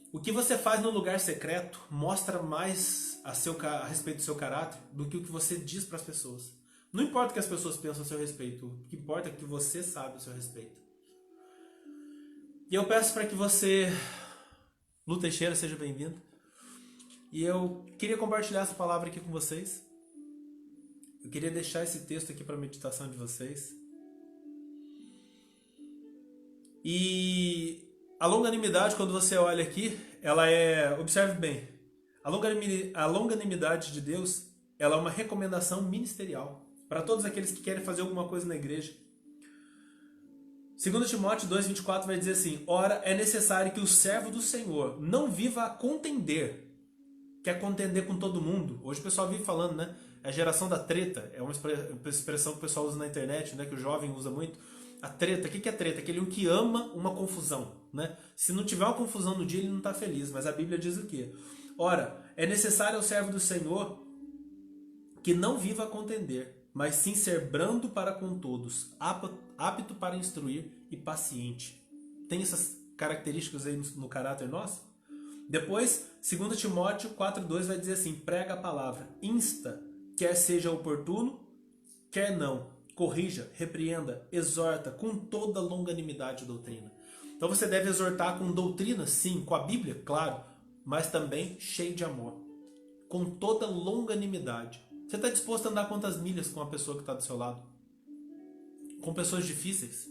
O que você faz no lugar secreto mostra mais a respeito do seu caráter do que o que você diz para as pessoas. Não importa o que as pessoas pensam a seu respeito, o que importa é o que você sabe a seu respeito. E eu peço para que você, Lu Teixeira, seja bem-vindo. E eu queria compartilhar essa palavra aqui com vocês. Eu queria deixar esse texto aqui para a meditação de vocês. E a longanimidade, quando você olha aqui, observe bem, a longanimidade de Deus, ela é uma recomendação ministerial para todos aqueles que querem fazer alguma coisa na igreja. 2 Timóteo 2,24 vai dizer assim: ora, é necessário que o servo do Senhor não viva a contender. Quer contender com todo mundo. Hoje o pessoal vive falando, né? A geração da treta, é uma expressão que o pessoal usa na internet, né? Que o jovem usa muito. A treta, o que é treta? Aquele que ama uma confusão, né? Se não tiver uma confusão no dia, ele não está feliz. Mas a Bíblia diz o quê? Ora, é necessário ao servo do Senhor que não viva a contender, mas sim ser brando para com todos, apto para instruir e paciente. Tem essas características aí no caráter nosso? Depois, 2 Timóteo 4,2 vai dizer assim: prega a palavra, insta, quer seja oportuno, quer não, corrija, repreenda, exorta com toda longanimidade e doutrina. Então você deve exortar com doutrina, sim, com a Bíblia, claro, mas também cheio de amor, com toda longanimidade. Você está disposto a andar quantas milhas com a pessoa que está do seu lado? Com pessoas difíceis?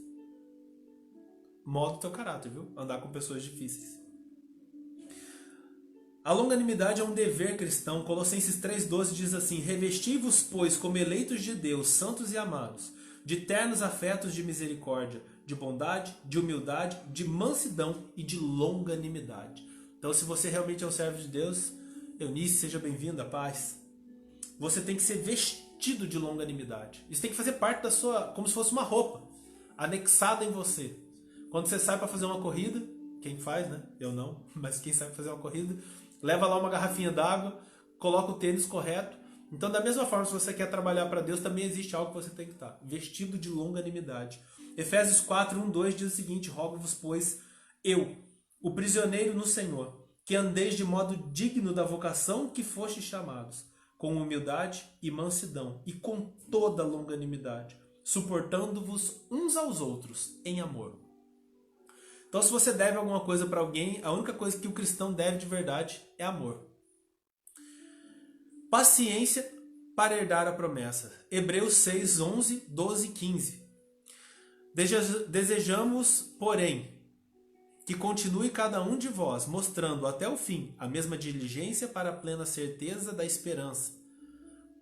Molda o teu caráter, viu? Andar com pessoas difíceis. A longanimidade é um dever cristão. Colossenses 3,12 diz assim: revesti-vos, pois, como eleitos de Deus, santos e amados, de ternos afetos de misericórdia, de bondade, de humildade, de mansidão e de longanimidade. Então, se você realmente é um servo de Deus, Eunice, seja bem-vindo, a paz. Você tem que ser vestido de longanimidade. Isso tem que fazer parte da sua, como se fosse uma roupa, anexada em você. Quando você sai para fazer uma corrida, quem faz, né? Eu não, mas quem sai para fazer uma corrida, leva lá uma garrafinha d'água, coloca o tênis correto. Então, da mesma forma, se você quer trabalhar para Deus, também existe algo que você tem que estar vestido de longanimidade. Efésios 4:1-2 diz o seguinte: rogo-vos, pois, eu, o prisioneiro no Senhor, que andeis de modo digno da vocação que fostes chamados, com humildade e mansidão, e com toda longanimidade, suportando-vos uns aos outros em amor. Então, se você deve alguma coisa para alguém, a única coisa que o cristão deve de verdade é amor. Paciência para herdar a promessa. Hebreus 6, 11, 12 e 15. Desejamos, porém, que continue cada um de vós, mostrando até o fim a mesma diligência para a plena certeza da esperança,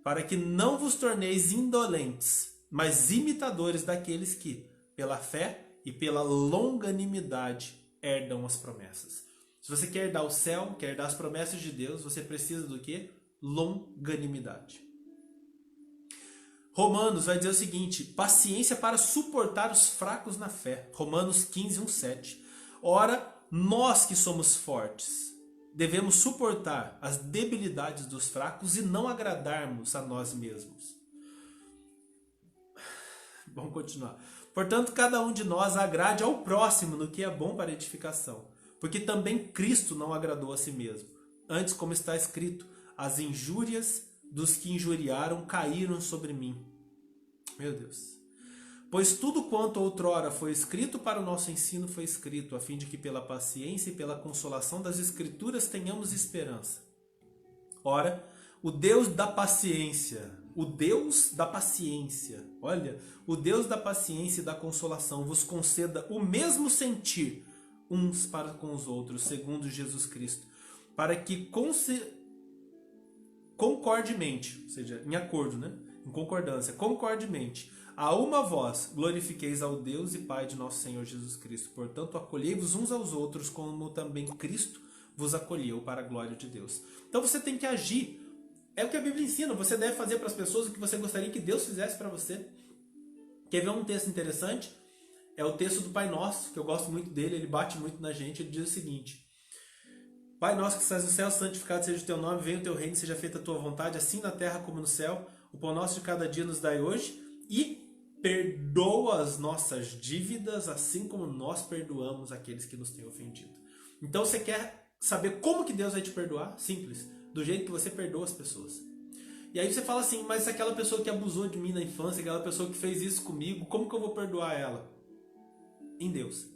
para que não vos torneis indolentes, mas imitadores daqueles que, pela fé e pela longanimidade, herdam as promessas. Se você quer herdar o céu, quer herdar as promessas de Deus, você precisa do quê? Longanimidade. Romanos vai dizer o seguinte: paciência para suportar os fracos na fé. Romanos 15, 1, 7. Ora, nós que somos fortes, devemos suportar as debilidades dos fracos e não agradarmos a nós mesmos. Vamos continuar. Portanto, cada um de nós agrade ao próximo no que é bom para edificação, porque também Cristo não agradou a si mesmo. Antes, como está escrito, as injúrias dos que injuriaram caíram sobre mim. Meu Deus. Pois tudo quanto outrora foi escrito para o nosso ensino foi escrito, a fim de que pela paciência e pela consolação das Escrituras tenhamos esperança. Ora, o Deus da paciência, olha, o Deus da paciência e da consolação vos conceda o mesmo sentir uns para com os outros, segundo Jesus Cristo, para que concordemente, ou seja, em acordo, né? Em concordância, concordemente, a uma voz glorifiqueis ao Deus e Pai de nosso Senhor Jesus Cristo. Portanto, acolhei-vos uns aos outros, como também Cristo vos acolheu para a glória de Deus. Então você tem que agir. É o que a Bíblia ensina. Você deve fazer para as pessoas o que você gostaria que Deus fizesse para você. Quer ver um texto interessante? É o texto do Pai Nosso, que eu gosto muito dele, ele bate muito na gente. Ele diz o seguinte: Pai nosso que estás no céu, santificado seja o teu nome, venha o teu reino, seja feita a tua vontade, assim na terra como no céu. O pão nosso de cada dia nos dai hoje, e perdoa as nossas dívidas, assim como nós perdoamos aqueles que nos têm ofendido. Então você quer saber como que Deus vai te perdoar? Simples, do jeito que você perdoa as pessoas. E aí você fala assim: mas aquela pessoa que abusou de mim na infância, aquela pessoa que fez isso comigo, como que eu vou perdoar ela? Em Deus.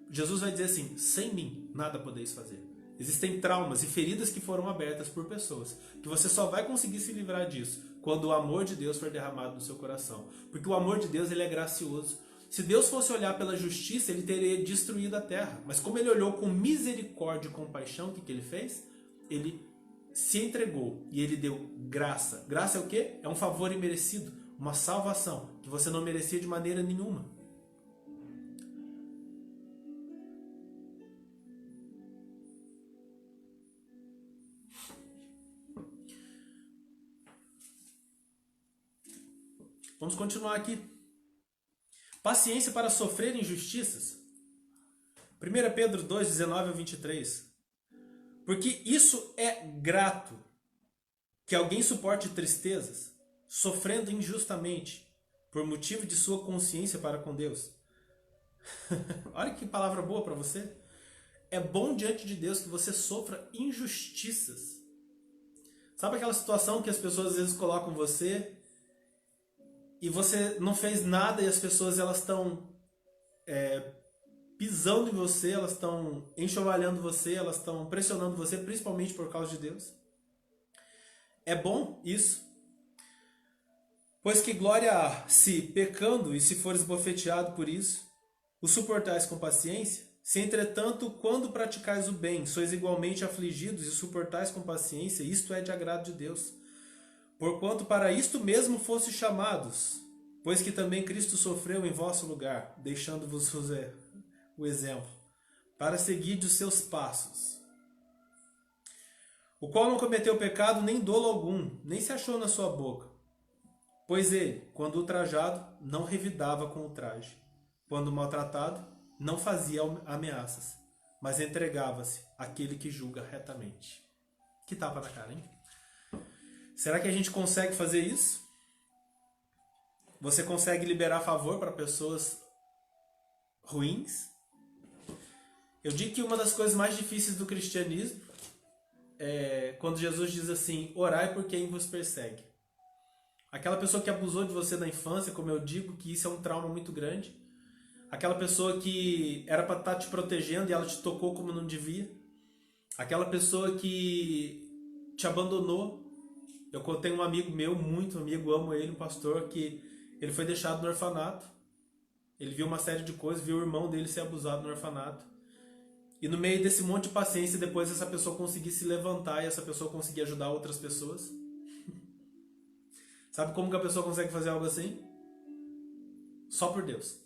Jesus vai dizer assim: sem mim nada podeis fazer. Existem traumas e feridas que foram abertas por pessoas, que você só vai conseguir se livrar disso quando o amor de Deus for derramado no seu coração. Porque o amor de Deus, ele é gracioso. Se Deus fosse olhar pela justiça, ele teria destruído a terra. Mas como ele olhou com misericórdia e compaixão, o que ele fez? Ele se entregou e ele deu graça. Graça é o quê? É um favor imerecido, uma salvação que você não merecia de maneira nenhuma. Vamos continuar aqui. Paciência para sofrer injustiças. 1 Pedro 2, 19 a 23. Porque isso é grato, que alguém suporte tristezas, sofrendo injustamente, por motivo de sua consciência para com Deus. Olha que palavra boa para você. É bom diante de Deus que você sofra injustiças. Sabe aquela situação que as pessoas às vezes colocam você e você não fez nada e as pessoas elas estão pisando em você, elas estão enxovalhando você, elas estão pressionando você, principalmente por causa de Deus? É bom isso. Pois que glória há, se pecando e se fores bofeteado por isso, o suportais com paciência? Se entretanto, quando praticais o bem, sois igualmente afligidos e suportais com paciência, isto é de agrado de Deus. Porquanto para isto mesmo fosse chamados, pois que também Cristo sofreu em vosso lugar, deixando-vos o exemplo, para seguir os seus passos. O qual não cometeu pecado nem dolo algum, nem se achou na sua boca. Pois ele, quando ultrajado, não revidava com ultraje. Quando maltratado, não fazia ameaças, mas entregava-se àquele que julga retamente. Que tapa na cara, hein? Será que a gente consegue fazer isso? Você consegue liberar favor para pessoas ruins? Eu digo que uma das coisas mais difíceis do cristianismo é quando Jesus diz assim: orai por quem vos persegue. Aquela pessoa que abusou de você na infância, como eu digo, que isso é um trauma muito grande. Aquela pessoa que era para estar te protegendo e ela te tocou como não devia. Aquela pessoa que te abandonou. Eu tenho um amigo meu, muito amigo, amo ele, um pastor, que ele foi deixado no orfanato. Ele viu uma série de coisas, viu o irmão dele ser abusado no orfanato. E no meio desse monte de paciência, depois essa pessoa conseguir se levantar e essa pessoa conseguir ajudar outras pessoas. Sabe como que a pessoa consegue fazer algo assim? Só por Deus.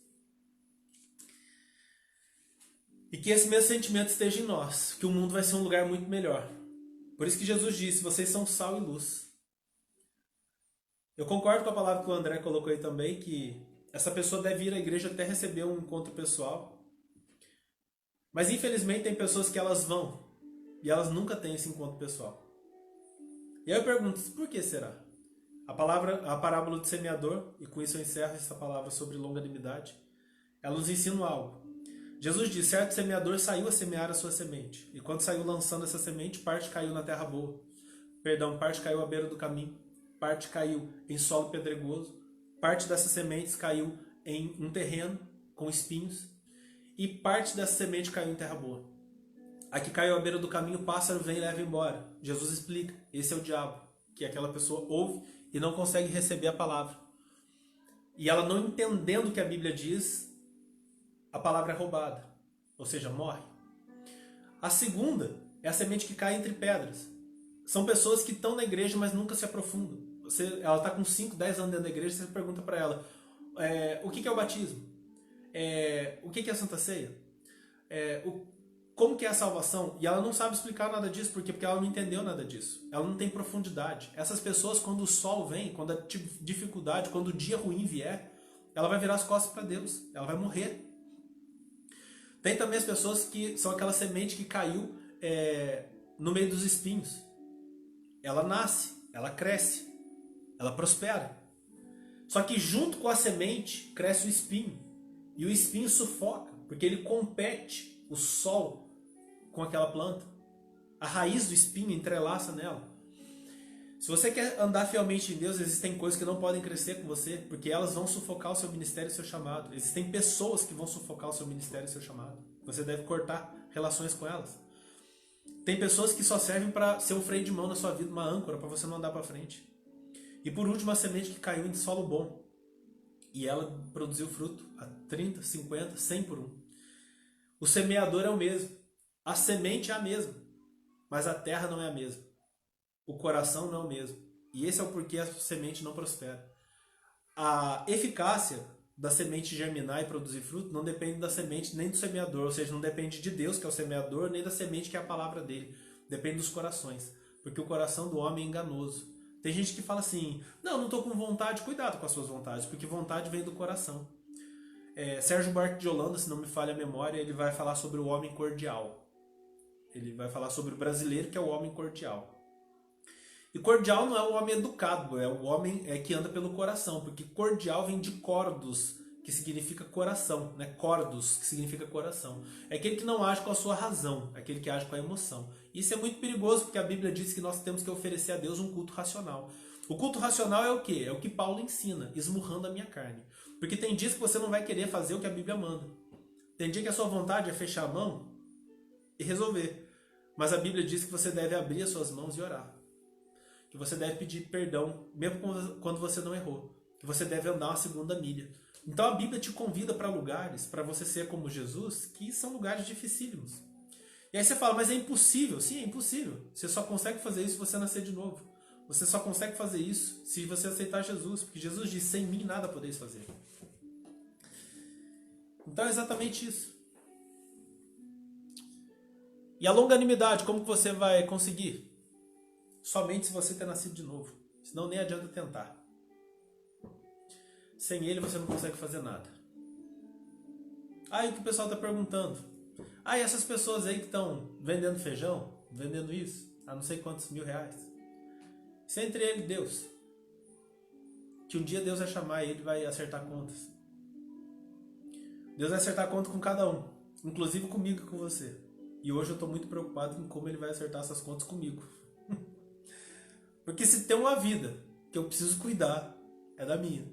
E que esse mesmo sentimento esteja em nós, que o mundo vai ser um lugar muito melhor. Por isso que Jesus disse: vocês são sal e luz. Eu concordo com a palavra que o André colocou aí também, que essa pessoa deve ir à igreja até receber um encontro pessoal. Mas infelizmente tem pessoas que elas vão e elas nunca têm esse encontro pessoal. E aí eu pergunto: por que será? A parábola do semeador, e com isso eu encerro essa palavra sobre longanimidade, ela nos ensina algo. Jesus diz: certo semeador saiu a semear a sua semente. E quando saiu lançando essa semente, parte caiu na terra boa. Parte caiu à beira do caminho. Parte caiu em solo pedregoso. Parte dessas sementes caiu em um terreno com espinhos. E parte dessa semente caiu em terra boa. A que caiu à beira do caminho, o pássaro vem e leva embora. Jesus explica: esse é o diabo, que aquela pessoa ouve e não consegue receber a palavra. E ela não entendendo o que a Bíblia diz, a palavra é roubada, ou seja, morre. A segunda é a semente que cai entre pedras. São pessoas que estão na igreja, mas nunca se aprofundam. Ela está com 5, 10 anos dentro da igreja, você pergunta para ela: o que é o batismo? O que é a Santa Ceia? Como que é a salvação? E ela não sabe explicar nada disso. Por quê? Porque ela não entendeu nada disso. Ela não tem profundidade. Essas pessoas, quando o sol vem, quando a dificuldade, quando o dia ruim vier, ela vai virar as costas para Deus. Ela vai morrer. Tem também as pessoas que são aquela semente que caiu no meio dos espinhos. Ela nasce, ela cresce, ela prospera. Só que junto com a semente cresce o espinho. E o espinho sufoca, porque ele compete o sol com aquela planta. A raiz do espinho entrelaça nela. Se você quer andar fielmente em Deus, existem coisas que não podem crescer com você, porque elas vão sufocar o seu ministério e o seu chamado. Existem pessoas que vão sufocar o seu ministério e o seu chamado. Você deve cortar relações com elas. Tem pessoas que só servem para ser um freio de mão na sua vida, uma âncora, para você não andar para frente. E por último, a semente que caiu em solo bom. E ela produziu fruto a 30, 50, 100 por um. O semeador é o mesmo. A semente é a mesma. Mas a terra não é a mesma. O coração não é o mesmo. E esse é o porquê a semente não prospera. A eficácia da semente germinar e produzir fruto não depende da semente nem do semeador. Ou seja, não depende de Deus, que é o semeador, nem da semente, que é a palavra dele. Depende dos corações. Porque o coração do homem é enganoso. Tem gente que fala assim, não estou com vontade. Cuidado com as suas vontades, porque vontade vem do coração. Sérgio Buarque de Holanda, se não me falha a memória, ele vai falar sobre o homem cordial. Ele vai falar sobre o brasileiro, que é o homem cordial. E cordial não é o homem educado, é o homem que anda pelo coração, porque cordial vem de cordos, que significa coração, né? Cordos, que significa coração. É aquele que não age com a sua razão, é aquele que age com a emoção. Isso é muito perigoso, porque a Bíblia diz que nós temos que oferecer a Deus um culto racional. O culto racional é o quê? É o que Paulo ensina, esmurrando a minha carne. Porque tem dias que você não vai querer fazer o que a Bíblia manda. Tem dia que a sua vontade é fechar a mão e resolver. Mas a Bíblia diz que você deve abrir as suas mãos e orar. Que você deve pedir perdão, mesmo quando você não errou. Que você deve andar uma segunda milha. Então a Bíblia te convida para lugares, para você ser como Jesus, que são lugares dificílimos. E aí você fala, mas é impossível. Sim, é impossível. Você só consegue fazer isso se você nascer de novo. Você só consegue fazer isso se você aceitar Jesus. Porque Jesus diz, sem mim nada podeis fazer. Então é exatamente isso. E a longanimidade, como que você vai conseguir? Somente se você ter nascido de novo. Senão nem adianta tentar. Sem ele você não consegue fazer nada. Aí o que o pessoal está perguntando? E essas pessoas aí que estão vendendo feijão, vendendo isso, a não sei quantos R$1.000. Isso é entre ele e Deus. Que um dia Deus vai chamar e ele vai acertar contas. Deus vai acertar contas com cada um. Inclusive comigo e com você. E hoje eu estou muito preocupado em como ele vai acertar essas contas comigo. Porque se tem uma vida que eu preciso cuidar, é da minha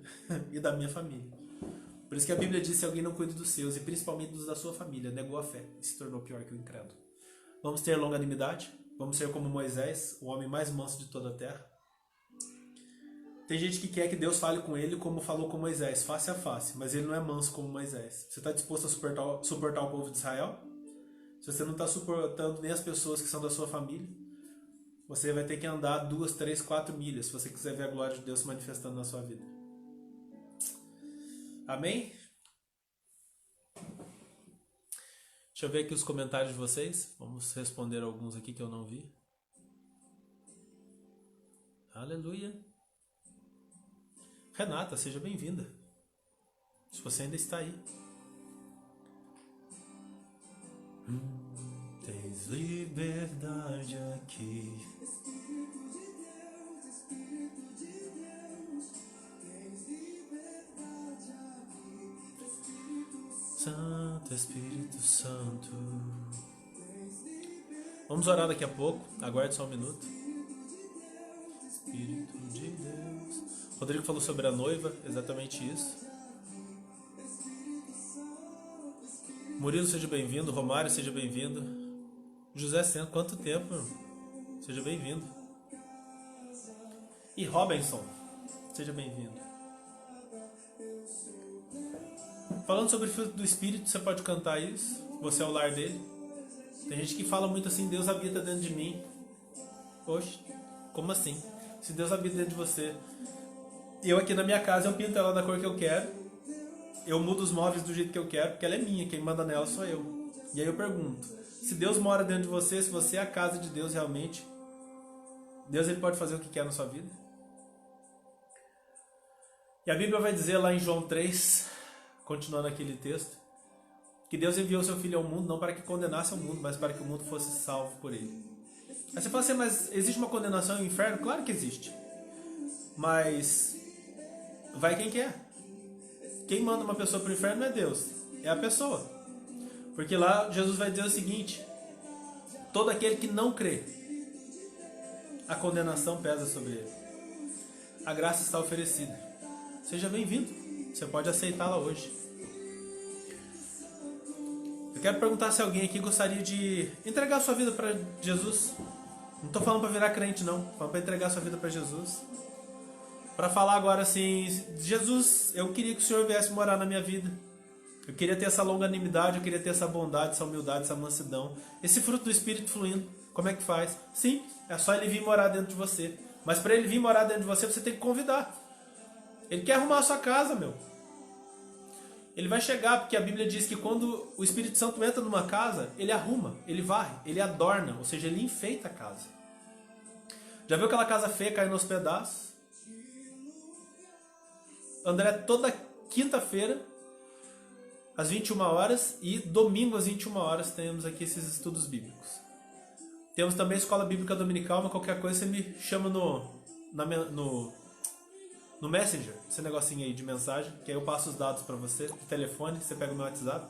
e da minha família. Por isso que a Bíblia diz, se alguém não cuida dos seus, e principalmente dos da sua família, negou a fé e se tornou pior que o incrédulo. Vamos ter longanimidade, vamos ser como Moisés, o homem mais manso de toda a terra. Tem gente que quer que Deus fale com ele como falou com Moisés, face a face, mas ele não é manso como Moisés. Você está disposto a suportar o povo de Israel? Se você não está suportando nem as pessoas que são da sua família, você vai ter que andar 2, 3, 4 milhas se você quiser ver a glória de Deus se manifestando na sua vida. Amém? Deixa eu ver aqui os comentários de vocês. Vamos responder alguns aqui que eu não vi. Aleluia. Renata, seja bem-vinda. Se você ainda está aí. Tens liberdade aqui. Santo, Espírito Santo. Vamos orar daqui a pouco. Aguarde só um minuto. Espírito de Deus. Rodrigo falou sobre a noiva, exatamente isso. Murilo, seja bem-vindo. Romário, seja bem-vindo. José Sento, quanto tempo, irmão? Seja bem-vindo. E Robinson, seja bem-vindo. Falando sobre o fruto do Espírito, você pode cantar isso. Você é o lar dele. Tem gente que fala muito assim, Deus habita dentro de mim. Oxe, como assim? Se Deus habita dentro de você. Eu aqui na minha casa, eu pinto ela da cor que eu quero. Eu mudo os móveis do jeito que eu quero, porque ela é minha. Quem manda nela sou eu. E aí eu pergunto, se Deus mora dentro de você, se você é a casa de Deus realmente, Deus ele pode fazer o que quer na sua vida? E a Bíblia vai dizer lá em João 3, continuando aquele texto, que Deus enviou seu Filho ao mundo não para que condenasse o mundo, mas para que o mundo fosse salvo por ele. Aí você fala assim, mas existe uma condenação no inferno? Claro que existe. Mas vai quem quer. Quem manda uma pessoa para o inferno não é Deus, é a pessoa. Porque lá Jesus vai dizer o seguinte, todo aquele que não crê, a condenação pesa sobre ele. A graça está oferecida. Seja bem-vindo. Você pode aceitá-la hoje. Eu quero perguntar se alguém aqui gostaria de entregar sua vida para Jesus. Não estou falando para virar crente, não. Estou falando para entregar sua vida para Jesus. para falar agora assim: Jesus, eu queria que o Senhor viesse morar na minha vida. Eu queria ter essa longanimidade, eu queria ter essa bondade, essa humildade, essa mansidão, esse fruto do Espírito fluindo. Como é que faz? Sim, é só ele vir morar dentro de você. Mas para ele vir morar dentro de você, você tem que convidar. Ele quer arrumar a sua casa, meu. Ele vai chegar, porque a Bíblia diz que quando o Espírito Santo entra numa casa, ele arruma, ele varre, ele adorna, ou seja, ele enfeita a casa. Já viu aquela casa feia caindo aos pedaços? André, toda quinta-feira, às 21 horas, e domingo às 21 horas, temos aqui esses estudos bíblicos. Temos também a Escola Bíblica Dominical, mas qualquer coisa você me chama no Messenger, esse negocinho aí de mensagem, que aí eu passo os dados para você, de telefone, você pega o meu WhatsApp,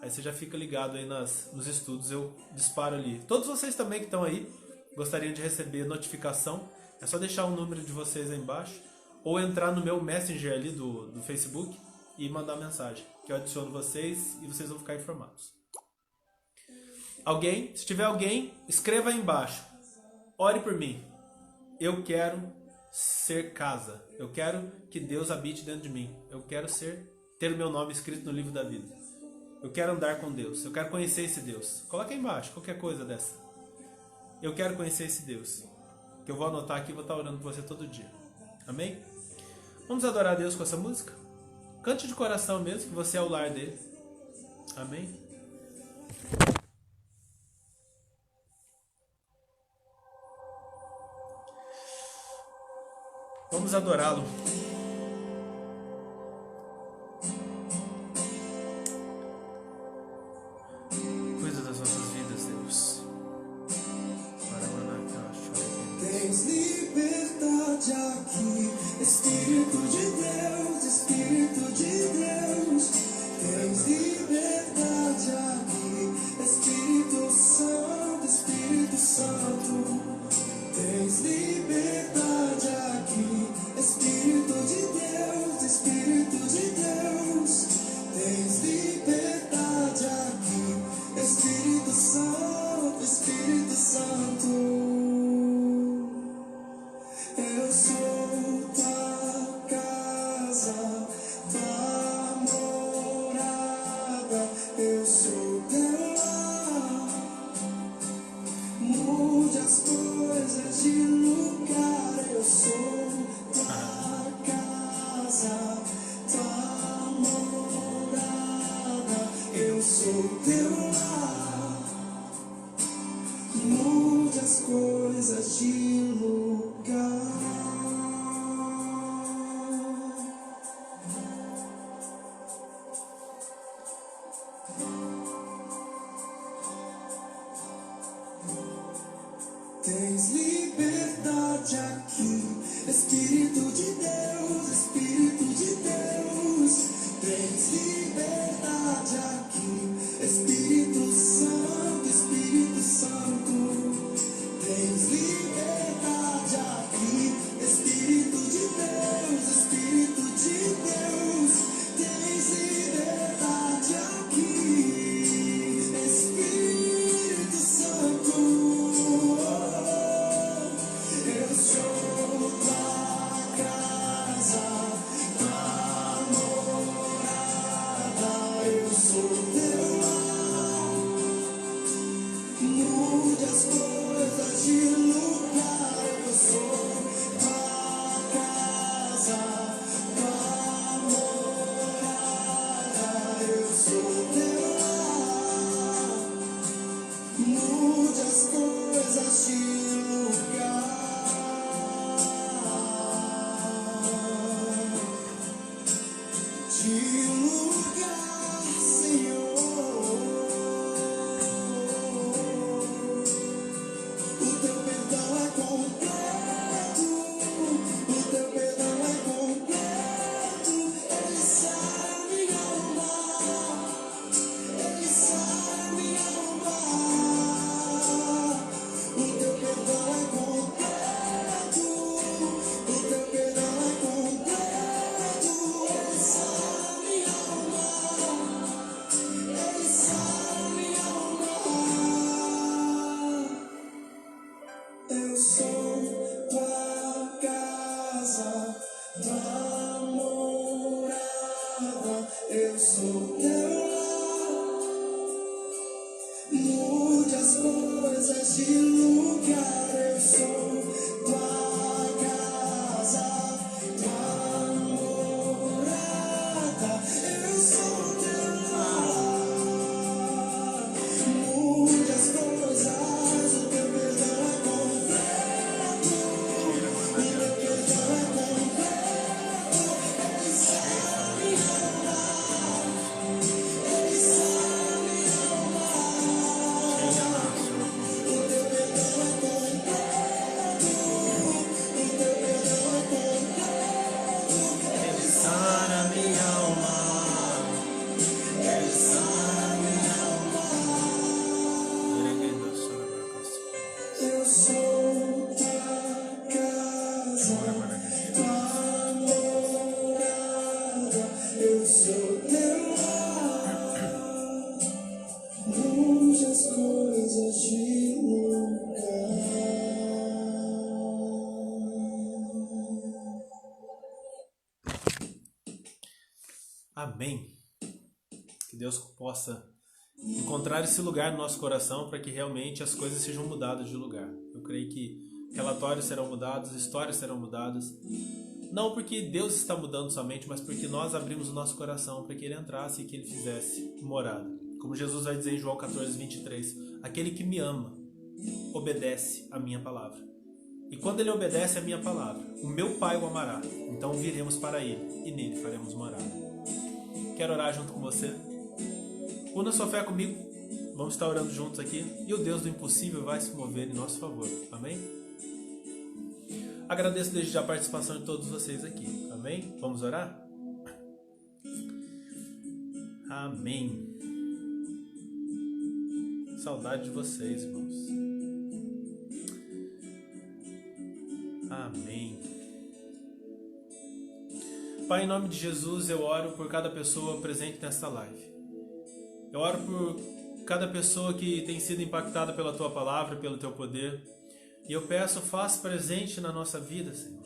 aí você já fica ligado aí nos estudos, eu disparo ali. Todos vocês também que estão aí, gostariam de receber notificação, é só deixar o número de vocês aí embaixo, ou entrar no meu Messenger ali do Facebook e mandar mensagem, que eu adiciono vocês e vocês vão ficar informados. Se tiver alguém, escreva aí embaixo, ore por mim, eu quero ser casa. Eu quero que Deus habite dentro de mim. Eu quero ter o meu nome escrito no livro da vida. Eu quero andar com Deus. Eu quero conhecer esse Deus. Coloca aí embaixo, qualquer coisa dessa. Eu quero conhecer esse Deus. Que eu vou anotar aqui e vou estar orando por você todo dia. Amém? Vamos adorar a Deus com essa música? Cante de coração mesmo, que você é o lar dele. Amém? Vamos adorá-lo. Cuida das nossas vidas, Deus. Tens liberdade aqui, Espírito de Deus, Espírito de Deus. Tens liberdade aqui, Espírito Santo, Espírito Santo. Tens liberdade aqui, Espírito de Deus, Espírito de Deus. Tens liberdade aqui, Espírito Santo, Espírito Santo. Eu sou tua casa, tua morada. Eu sou teu lar. Mude as coisas de lugar. Eu sou tua casa, tua morada. Eu sou teu lar. Mude as coisas de lugar. Tens liberdade aqui, Espírito de Deus, Espírito de Deus. Tens liberdade aqui, Espírito Santo, Espírito Santo. Tens liberdade aqui, Espírito de Deus, Espírito de Deus. Tens liberdade aqui, Espírito Santo. Eu sou tua casa, tua morada. Eu sou teu lar. Mude as coisas de lugar. Eu sou tua casa, tua morada. Eu sou teu lar. Mude as coisas de lugar. De lugar, Senhor. O teu perdão é completo. O teu perdão é completo. Ele sai minha alma. Ele sai minha alma. O teu perdão mude as coisas de lugar. Eu sou tua casa, tua morada. Eu sou teu lar. Mude as coisas, o teu perdão é completo. O teu perdão é completo. Ele sabe amar. Ele sabe amar. O teu perdão é completo. O teu perdão é completo. Ele sara minha alma. Ele sara minha alma. Eu sou tua casa, tua morada. Eu sou teu lar. Mude as coisas de lugar. Amém. Que Deus possa encontrar esse lugar no nosso coração para que realmente as coisas sejam mudadas de lugar. Eu creio que relatórios serão mudados, histórias serão mudadas. Não porque Deus está mudando somente, mas porque nós abrimos o nosso coração para que Ele entrasse e que Ele fizesse morada. Como Jesus vai dizer em João 14:23, aquele que me ama obedece a minha palavra. E quando ele obedece a minha palavra, o meu Pai o amará. Então viremos para Ele e nele faremos morada. Quero orar junto com você. Una sua fé comigo. Vamos estar orando juntos aqui. E o Deus do impossível vai se mover em nosso favor. Amém? Agradeço desde já a participação de todos vocês aqui. Amém? Vamos orar? Amém. Saudade de vocês, irmãos. Amém. Pai, em nome de Jesus, eu oro por cada pessoa presente nesta live. Eu oro por cada pessoa que tem sido impactada pela Tua palavra, pelo Teu poder. E eu peço, faz presente na nossa vida, Senhor.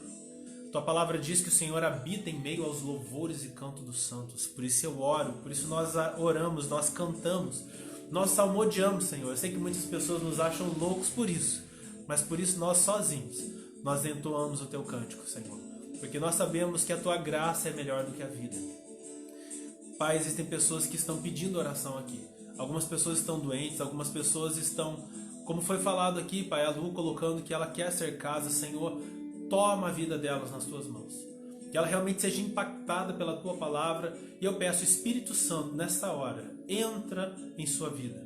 Tua palavra diz que o Senhor habita em meio aos louvores e canto dos santos. Por isso eu oro, por isso nós oramos, nós cantamos, nós salmodiamos, Senhor. Eu sei que muitas pessoas nos acham loucos por isso, mas por isso nós sozinhos, nós entoamos o Teu cântico, Senhor. Porque nós sabemos que a Tua graça é melhor do que a vida. Pai, existem pessoas que estão pedindo oração aqui. Algumas pessoas estão doentes, algumas pessoas estão, como foi falado aqui, Pai, a Lu colocando que ela quer ser casa. Senhor, toma a vida delas nas Tuas mãos. Que ela realmente seja impactada pela Tua palavra. E eu peço, Espírito Santo, nesta hora, entra em sua vida.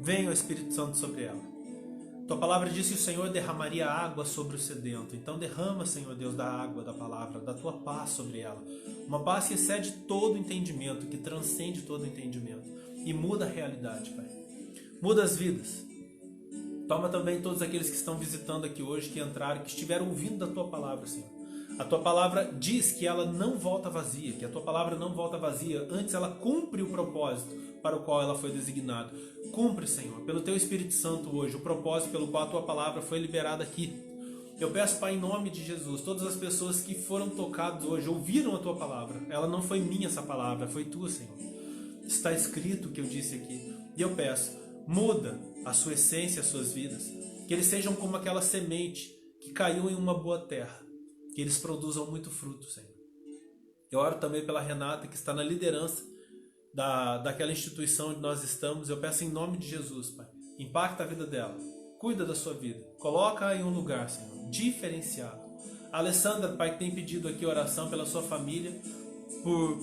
Venha o Espírito Santo sobre ela. Tua palavra diz que o Senhor derramaria água sobre o sedento. Então derrama, Senhor Deus, da água, da palavra, da Tua paz sobre ela. Uma paz que excede todo entendimento, que transcende todo entendimento. E muda a realidade, Pai. Muda as vidas. Toma também todos aqueles que estão visitando aqui hoje, que entraram, que estiveram ouvindo da Tua palavra, Senhor. A Tua palavra diz que ela não volta vazia, que a Tua palavra não volta vazia, antes ela cumpre o propósito para o qual ela foi designada. Cumpre, Senhor, pelo Teu Espírito Santo hoje, o propósito pelo qual a Tua palavra foi liberada aqui. Eu peço, Pai, em nome de Jesus, todas as pessoas que foram tocadas hoje, ouviram a Tua palavra. Ela não foi minha essa palavra, foi Tua, Senhor. Está escrito o que eu disse aqui. E eu peço, muda a sua essência, as suas vidas. Que eles sejam como aquela semente que caiu em uma boa terra. Que eles produzam muito fruto, Senhor. Eu oro também pela Renata, que está na liderança daquela instituição onde nós estamos. Eu peço em nome de Jesus, Pai, impacta a vida dela, cuida da sua vida, coloca em um lugar, Senhor, diferenciado. A Alessandra, Pai, que tem pedido aqui oração pela sua família, por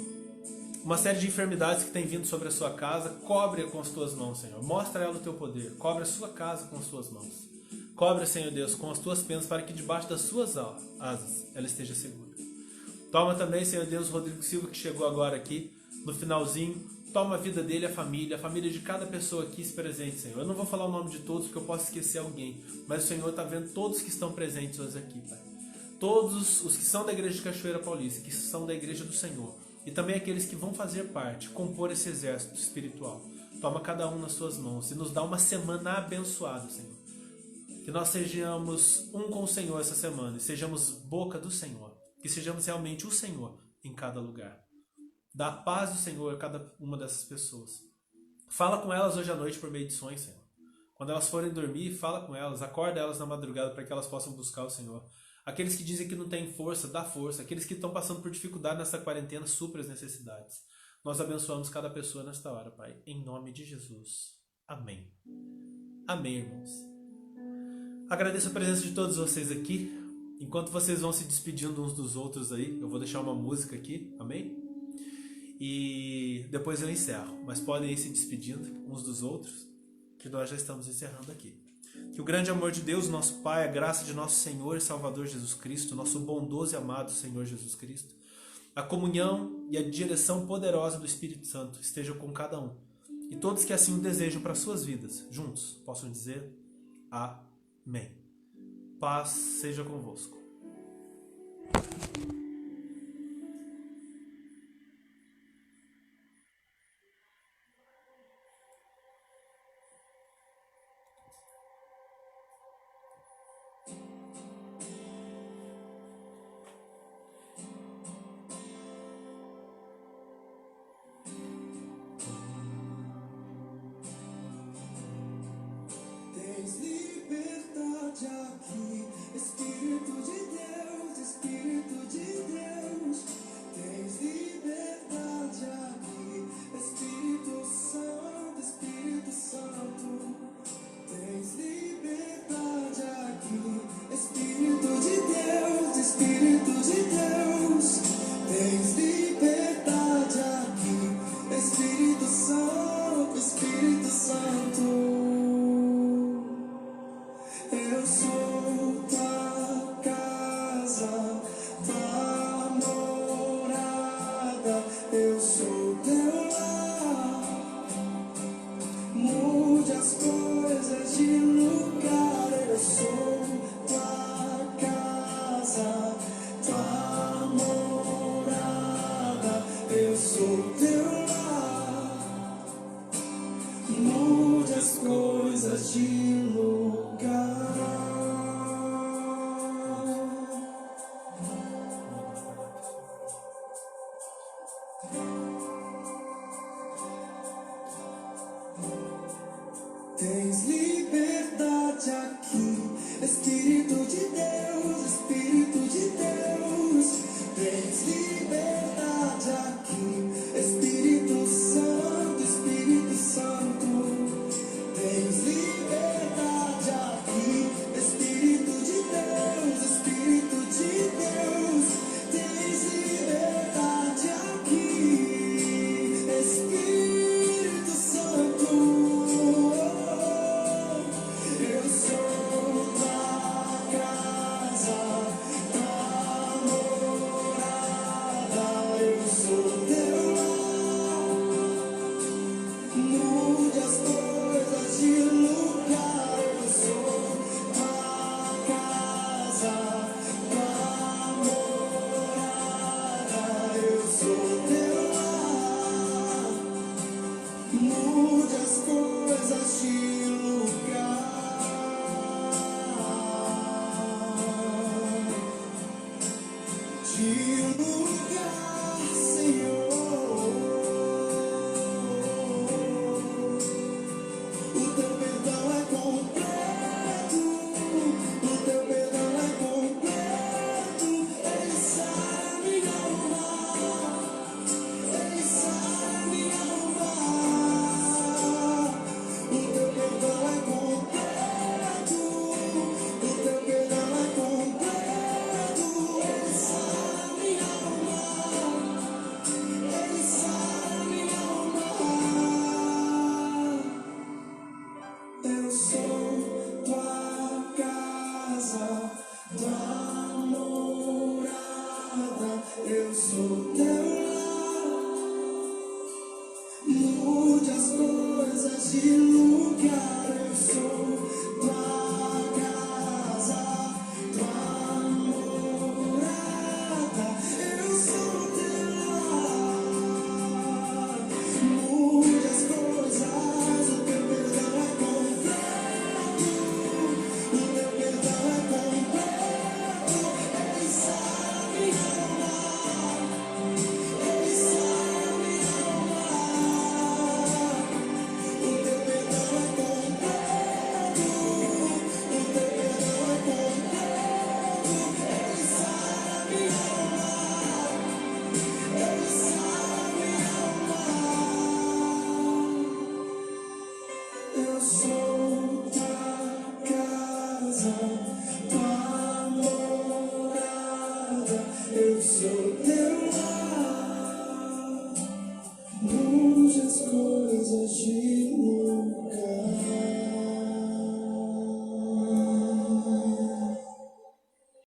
uma série de enfermidades que tem vindo sobre a sua casa, cobre-a com as Tuas mãos, Senhor. Mostra a ela o Teu poder, cobre a sua casa com as Tuas mãos. Cobre, Senhor Deus, com as Tuas penas, para que debaixo das Suas asas ela esteja segura. Toma também, Senhor Deus, o Rodrigo Silva, que chegou agora aqui, no finalzinho. Toma a vida dele, a família de cada pessoa aqui presente, Senhor. Eu não vou falar o nome de todos, porque eu posso esquecer alguém, mas o Senhor está vendo todos que estão presentes hoje aqui, Pai. Todos os que são da igreja de Cachoeira Paulista, que são da igreja do Senhor, e também aqueles que vão fazer parte, compor esse exército espiritual. Toma cada um nas Suas mãos e nos dá uma semana abençoada, Senhor. Que nós sejamos um com o Senhor essa semana e sejamos boca do Senhor. Que sejamos realmente o Senhor em cada lugar. Dá a paz do Senhor a cada uma dessas pessoas. Fala com elas hoje à noite por meio de sonhos, Senhor. Quando elas forem dormir, fala com elas, acorda elas na madrugada para que elas possam buscar o Senhor. Aqueles que dizem que não têm força, dá força. Aqueles que estão passando por dificuldade nessa quarentena, supra as necessidades. Nós abençoamos cada pessoa nesta hora, Pai, em nome de Jesus. Amém. Amém, irmãos. Agradeço a presença de todos vocês aqui. Enquanto vocês vão se despedindo uns dos outros aí, eu vou deixar uma música aqui, amém? E depois eu encerro, mas podem ir se despedindo uns dos outros, que nós já estamos encerrando aqui. Que o grande amor de Deus, nosso Pai, a graça de nosso Senhor e Salvador Jesus Cristo, nosso bondoso e amado Senhor Jesus Cristo, a comunhão e a direção poderosa do Espírito Santo estejam com cada um. E todos que assim o desejam para suas vidas, juntos, possam dizer amém. Paz seja convosco. Tens liberdade aqui, Espírito de Deus, Espírito de Deus. Tens liberdade aqui, Espírito Santo, Espírito Santo. Tens liberdade aqui, Espírito de Deus, Espírito de Deus. Tens liberdade aqui, Espírito Santo, Espírito Santo. Eu sou tua casa, tua morada, eu sou teu lar. Mude as coisas de lugar, eu sou tua casa, tua morada, eu sou teu lar. Mude as coisas de lugar. Tens liberdade aqui, Espírito de Deus, Espírito de Deus. Tens liberdade aqui, Espírito Santo, Espírito Santo. Tens liberdade aqui, Espírito de Deus, Espírito de Deus. Tens liberdade aqui, Espírito Santo. Eu sou tua casa, tua morada, eu sou teu lar. Mude as coisas de lugar, eu sou tua casa, tua morada, eu sou teu lar. Mude as coisas de lugar. De lugar, Senhor. O teu perdão é completo, o teu perdão é completo. Ele sara minha alma, ele sara minha alma. O teu perdão é completo, o teu perdão é completo. Ele sara minha alma, ele sara minha alma. Eu sou tua casa, tua morada, eu sou teu lar. Mude as coisas de lugar, eu sou tua casa, tua morada, eu sou teu lar. Mude as coisas, o teu perdão é completo. eu sou da casa.